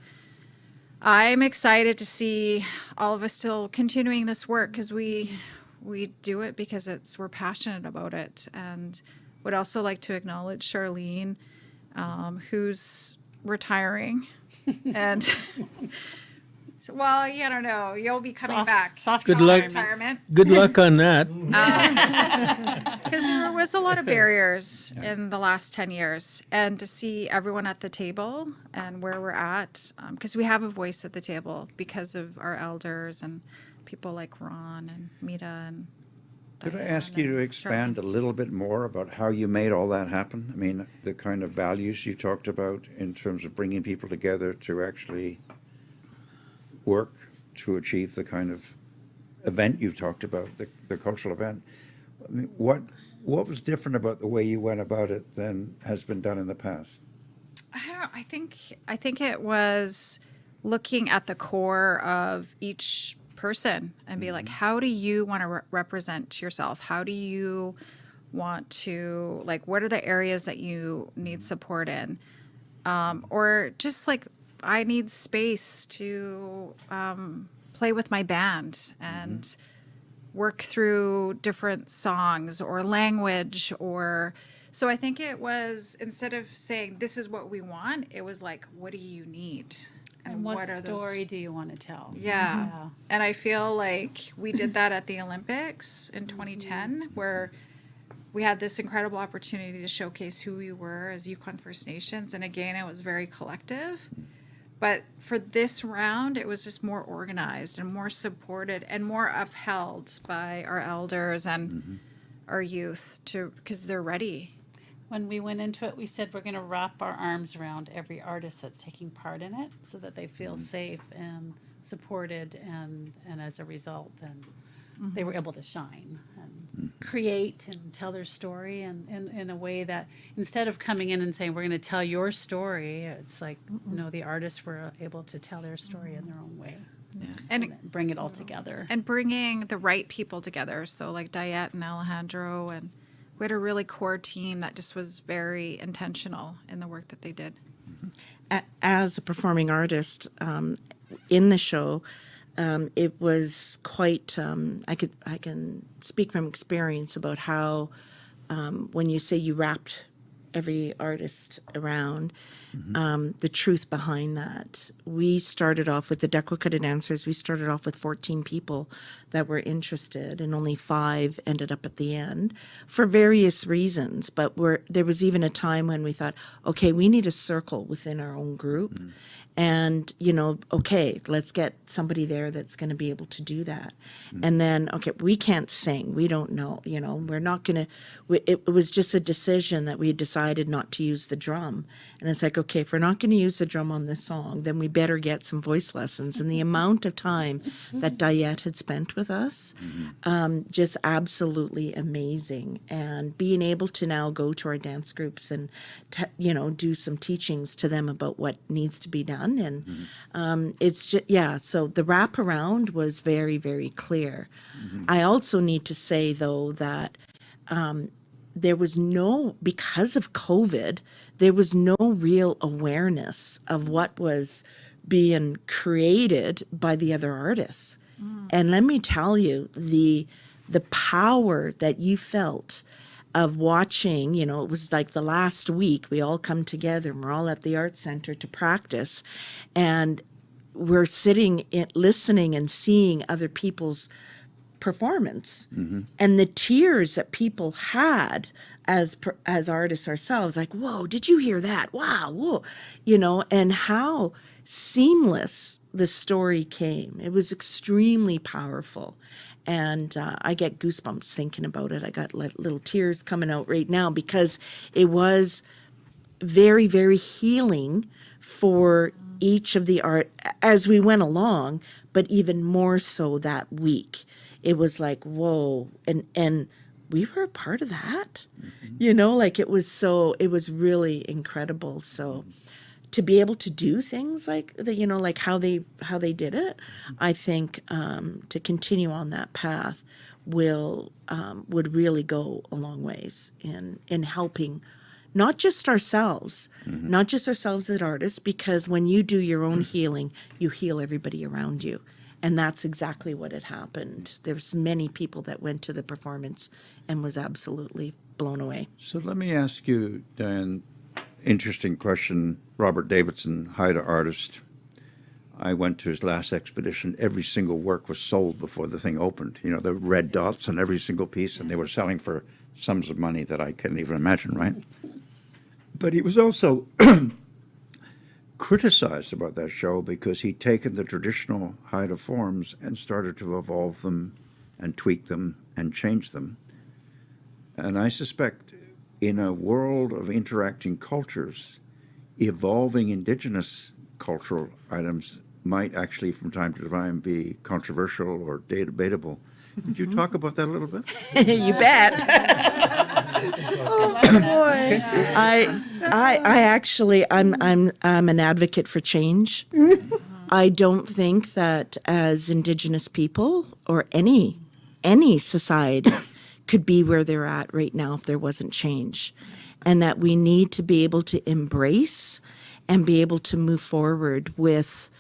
I'm excited to see all of us still continuing this work, because we do it because we're passionate about it. And would also like to acknowledge Charlene, who's retiring. And so, well, I don't know. You'll be coming back. Good luck. Retirement. Good luck on that. Because there was a lot of barriers in the last 10 years. And to see everyone at the table and where we're at, because we have a voice at the table because of our elders and people like Ron and Mita and Could I ask you to expand a little bit more about how you made all that happen? I mean, the kind of values you talked about in terms of bringing people together to actually work to achieve the kind of event you've talked about, the cultural event. I mean, what was different about the way you went about it than has been done in the past? I don't know. I think it was looking at the core of each person and be like, how do you want to represent yourself? How do you want to, like, what are the areas that you need support in? Or just like, I need space to play with my band and work through different songs or language. Or so I think it was, instead of saying this is what we want, it was like, what do you need? And what story do you want to tell? Yeah. And I feel like we did that at the Olympics in 2010, where we had this incredible opportunity to showcase who we were as Yukon First Nations. And again, it was very collective. But for this round, it was just more organized and more supported and more upheld by our elders and our youth, because they're ready. When we went into it, we said we're going to wrap our arms around every artist that's taking part in it so that they feel safe and supported, and as a result, then they were able to shine and create and tell their story in a way that, instead of coming in and saying, we're going to tell your story, it's like, no, the artists were able to tell their story in their own way. Yeah. And bring it all together. And bringing the right people together. So like Diet and Alejandro, and we had a really core team that just was very intentional in the work that they did. As a performing artist in the show, it was quite. I can speak from experience about how when you say you wrapped every artist around, the truth behind that. We started off with the Dequicutta dancers. We started off with 14 people that were interested, and only 5 ended up at the end for various reasons. But there was even a time when we thought, okay, we need a circle within our own group. And, okay, let's get somebody there that's going to be able to do that. And then, okay, we can't sing. We don't know, we're not going to, it was just a decision that we decided not to use the drum. And it's like, okay, if we're not going to use the drum on this song, then we better get some voice lessons. And the amount of time that Diet had spent with us, just absolutely amazing. And being able to now go to our dance groups and, do some teachings to them about what needs to be done. And it's just, so the wraparound was very, very clear. I also need to say, though, that there was because of COVID, there was no real awareness of what was being created by the other artists. And let me tell you, the power that you felt of watching, it was like the last week, we all come together and we're all at the Arts Center to practice. And we're sitting, listening and seeing other people's performance. And the tears that people had as artists ourselves, like, whoa, did you hear that? Wow, whoa, and how seamless the story came. It was extremely powerful. And I get goosebumps thinking about it. I got little tears coming out right now because it was very, very healing for each of the art as we went along, but even more so that week. It was like, whoa, and we were a part of that, it was really incredible. So to be able to do things like like how they did it, I think to continue on that path would really go a long ways in helping not just ourselves, not just ourselves as artists, because when you do your own healing, you heal everybody around you. And that's exactly what had happened. There's many people that went to the performance and was absolutely blown away. So let me ask you, Diane, interesting question. Robert Davidson, Haida artist. I went to his last expedition. Every single work was sold before the thing opened. The red dots on every single piece, and they were selling for sums of money that I couldn't even imagine, right? But he was also criticized about that show because he'd taken the traditional Haida forms and started to evolve them and tweak them and change them. And I suspect in a world of interacting cultures, evolving Indigenous cultural items might actually from time to time be controversial or debatable. Could you talk about that a little bit? You bet. Boy. I actually, I'm an advocate for change. I don't think that as Indigenous people or any society could be where they're at right now if there wasn't change, and that we need to be able to embrace and be able to move forward with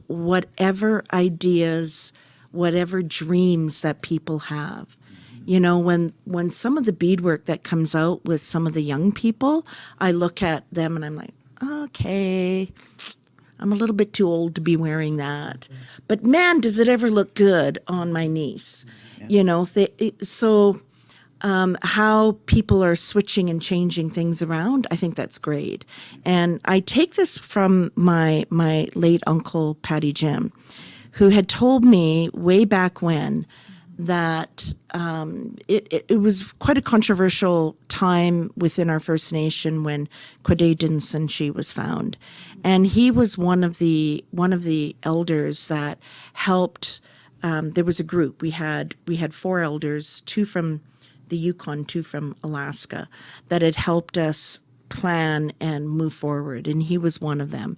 whatever ideas, whatever dreams that people have. When some of the beadwork that comes out with some of the young people, I look at them and I'm like, okay, I'm a little bit too old to be wearing that. But man, does it ever look good on my niece? How people are switching and changing things around, I think that's great. And I take this from my late uncle, Patty Jim, who had told me way back when that it was quite a controversial time time within our First Nation when Kwade was found, and he was one of the elders that helped. There was a group. We had 4 elders, 2 from the Yukon, 2 from Alaska, that had helped us plan and move forward, and he was one of them.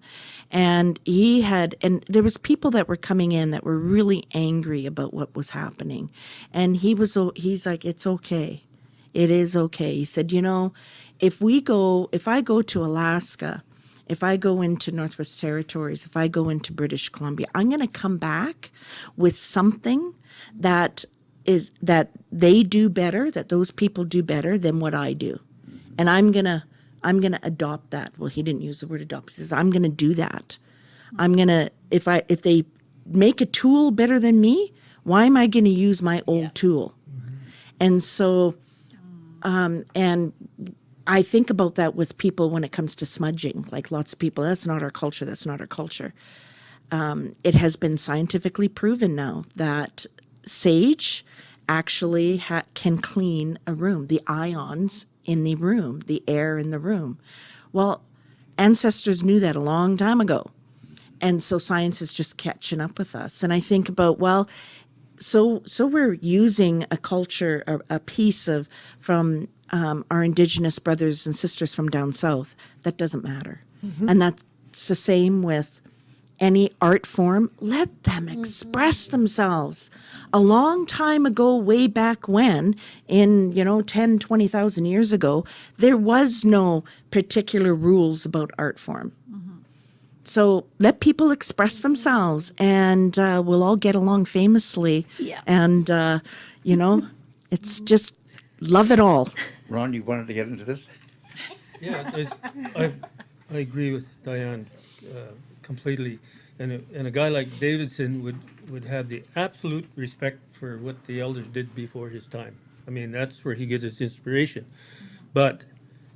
And there was people that were coming in that were really angry about what was happening, and he's like, it's okay, it is okay. He said, if I go to Alaska, if I go into Northwest Territories, if I go into British Columbia, I'm going to come back with something that they do better, that those people do better than what I do, and I'm gonna adopt that. Well, he didn't use the word adopt. He says, I'm gonna do that. I'm gonna, if they make a tool better than me, why am I gonna use my old tool? And so, and I think about that with people when it comes to smudging. Like lots of people, that's not our culture, that's not our culture. It has been scientifically proven now that sage actually can clean a room, the ions in the room, the air in the room. Well, ancestors knew that a long time ago. And so science is just catching up with us. And I think about, so we're using a culture, a piece from our Indigenous brothers and sisters from down south. That doesn't matter. And that's the same with any art form. Let them express themselves. A long time ago, way back when, in 10, 20,000 years ago, there was no particular rules about art form. So let people express themselves, and we'll all get along famously. Yeah. And it's just love it all. Ron, you wanted to get into this? Yeah, I agree with Diane completely. And a guy like Davidson would have the absolute respect for what the elders did before his time. I mean, that's where he gets his inspiration. But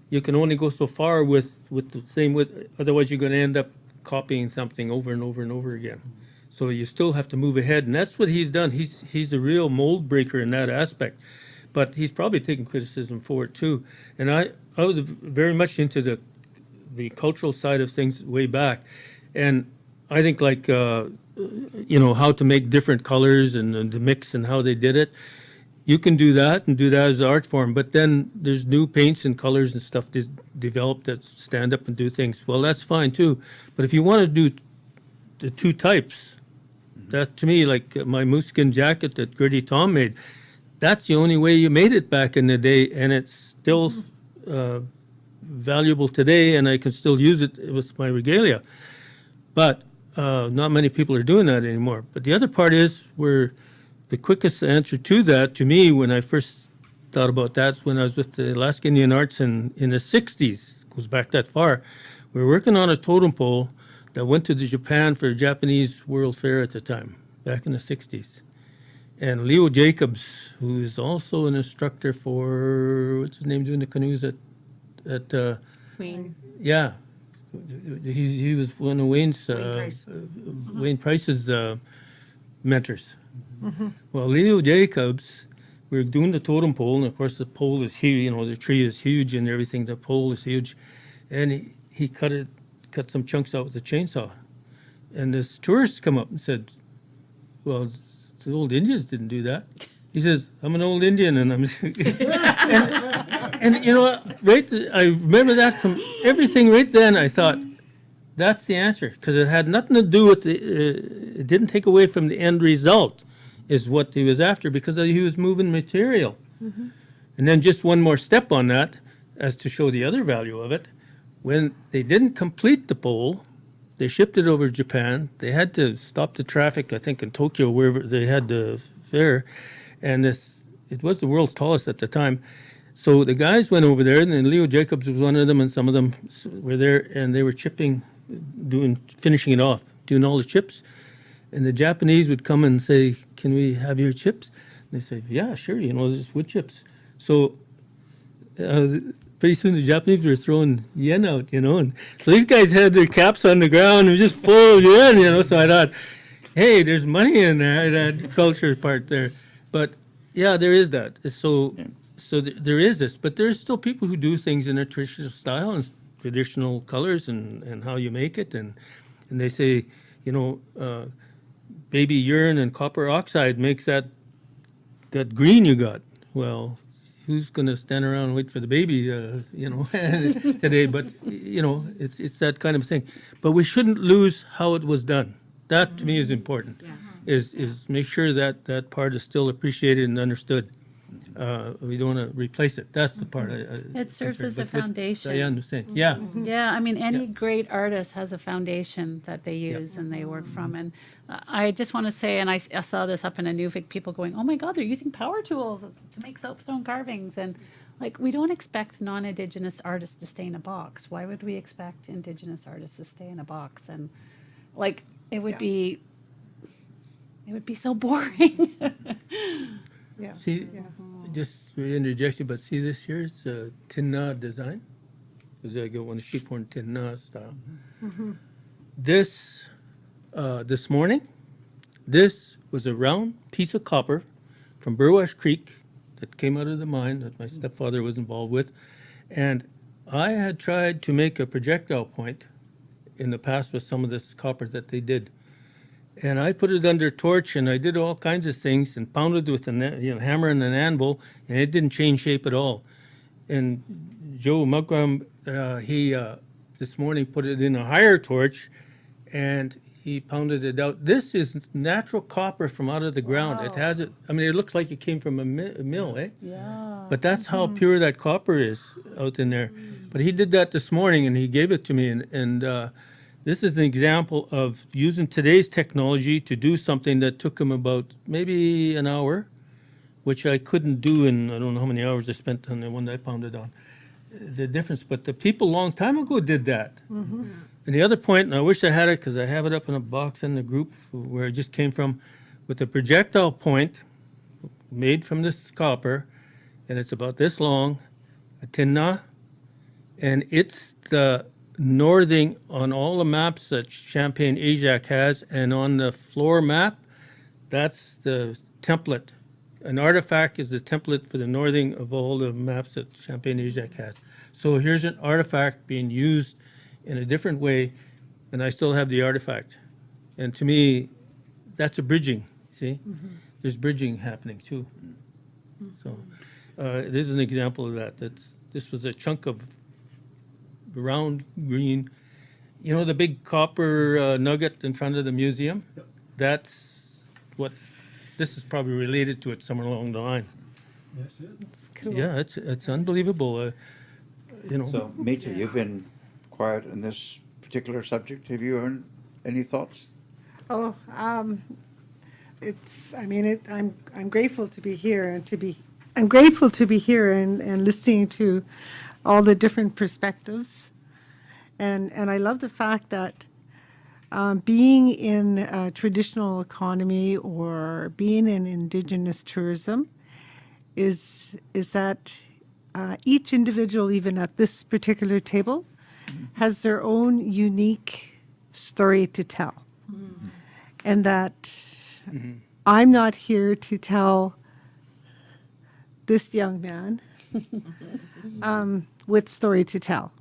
you can only go so far with the same, otherwise you're going to end up copying something over and over and over again. So you still have to move ahead, and that's what he's done. He's a real mold breaker in that aspect. But he's probably taken criticism for it too. And I was very much into the cultural side of things way back. And I think how to make different colors and the mix and how they did it. You can do that and do that as an art form, but then there's new paints and colors and stuff developed that stand up and do things. Well, that's fine too. But if you want to do the 2 types, that to me, like my moose skin jacket that Gritty Tom made, that's the only way you made it back in the day, and it's still valuable today, and I can still use it with my regalia. But not many people are doing that anymore. But the other part is where the quickest answer to that, to me, when I first thought about that, is when I was with the Alaska Indian Arts in the 60s. It goes back that far. We were working on a totem pole that went to Japan for a Japanese World Fair at the time, back in the 60s. And Leo Jacobs, who is also an instructor for, what's his name, doing the canoes at Queen. Yeah. He was one of Wayne Price's mentors. Well, Leo Jacobs, we were doing the totem pole, and of course the pole is huge. The tree is huge and everything. The pole is huge, and he cut some chunks out with a chainsaw. And this tourist come up and said, "Well, the old Indians didn't do that." He says, "I'm an old Indian," and I'm and I remember that from everything right then. I thought, that's the answer, because it had nothing to do with it didn't take away from the end result, is what he was after, because he was moving material. And then just one more step on that, as to show the other value of it. When they didn't complete the pole, they shipped it over to Japan. They had to stop the traffic, I think in Tokyo, wherever they had the fair, and it was the world's tallest at the time. So the guys went over there, and then Leo Jacobs was one of them, and some of them were there, and they were chipping, finishing it off, doing all the chips. And the Japanese would come and say, "Can we have your chips?" And they say, "Yeah, sure, this is wood chips." So pretty soon the Japanese were throwing yen out, and so these guys had their caps on the ground and just full of yen, So I thought, hey, there's money in that culture part there. But yeah, there is that. So so there is this, but there's still people who do things in a traditional style and traditional colors and how you make it, and they say, you know, baby urine and copper oxide makes that green you got. Well, who's going to stand around and wait for the baby, you know, today? But you know, it's that kind of thing. But we shouldn't lose how it was done. That to me is important. Yeah. Is make sure that that part is still appreciated and understood. We don't want to replace it. That's the part. It serves as a But what foundation. Diane was saying, yeah. Yeah, I mean, any great artist has a foundation that they use and they work from. And I just want to say, and I saw this up in Inuvik, people going, oh my God, they're using power tools to make soapstone carvings. And like, we don't expect non-Indigenous artists to stay in a box. Why would we expect Indigenous artists to stay in a box? And like, it would be so boring. Yeah. See, just interjection, but see this here, it's a tinna design. Because I got one sheephorn tinna style. This, this morning, this was a round piece of copper from Burwash Creek that came out of the mine that my stepfather was involved with. And I had tried to make a projectile point in the past with some of this copper that they did. And I put it under torch, and I did all kinds of things, and pounded with a hammer and an anvil, and it didn't change shape at all. And Joe Mugram, he this morning put it in a higher torch, and he pounded it out. This is natural copper from out of the ground. It has it. I mean, it looks like it came from a mill, eh? Yeah. But that's how pure that copper is out in there. But he did that this morning, and he gave it to me, and this is an example of using today's technology to do something that took him about maybe an hour, which I couldn't do in, I don't know how many hours I spent on the one that I pounded on. The difference, but the people a long time ago did that. And the other point, and I wish I had it because I have it up in a box in the group where it just came from, with a projectile point made from this copper, and it's about this long, a tinna, and it's the northing on all the maps that Champagne-Ajac has, and on the floor map, that's the template. An artifact is the template for the northing of all the maps that Champagne-Ajac has. So here's an artifact being used in a different way, and I still have the artifact. And to me, that's a bridging, see? There's bridging happening too. So this is an example of that. This was a chunk of round green, you know, the big copper nugget in front of the museum. That's what this is probably related to it somewhere along the line. That's it. It's cool. Yeah, it's unbelievable. You know, So, Mita, you've been quiet in this particular subject. Have you earned any thoughts? Oh, it's. I mean, I'm grateful to be here I'm grateful to be here and listening to all the different perspectives, and I love the fact that being in a traditional economy or being in Indigenous tourism is that each individual, even at this particular table, has their own unique story to tell, and that I'm not here to tell this young man with story to tell,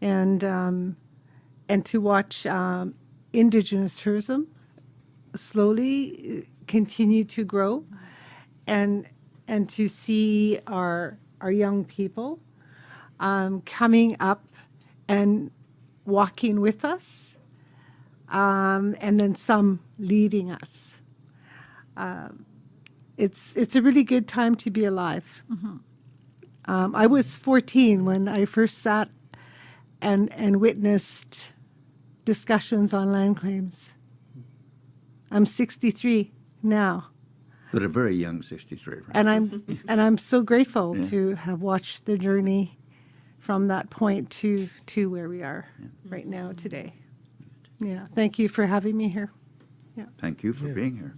and to watch Indigenous tourism slowly continue to grow, and to see our young people coming up and walking with us, and then some leading us. It's a really good time to be alive. I was 14 when I first sat and witnessed discussions on land claims. I'm 63 now. But a very young 63, right? And I'm so grateful to have watched the journey from that point to where we are right now today. Yeah, thank you for having me here. Thank you for being here.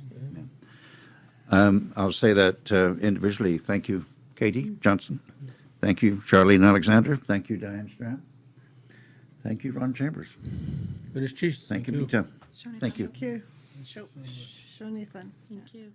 I'll say that individually. Thank you, Katie Johnson. Thank you, Charlene Alexander. Thank you, Diane Strap. Thank you, Ron Chambers. British Chiefs. Thank you, Mita. Thank you. Thank you. Shonithan. Thank you.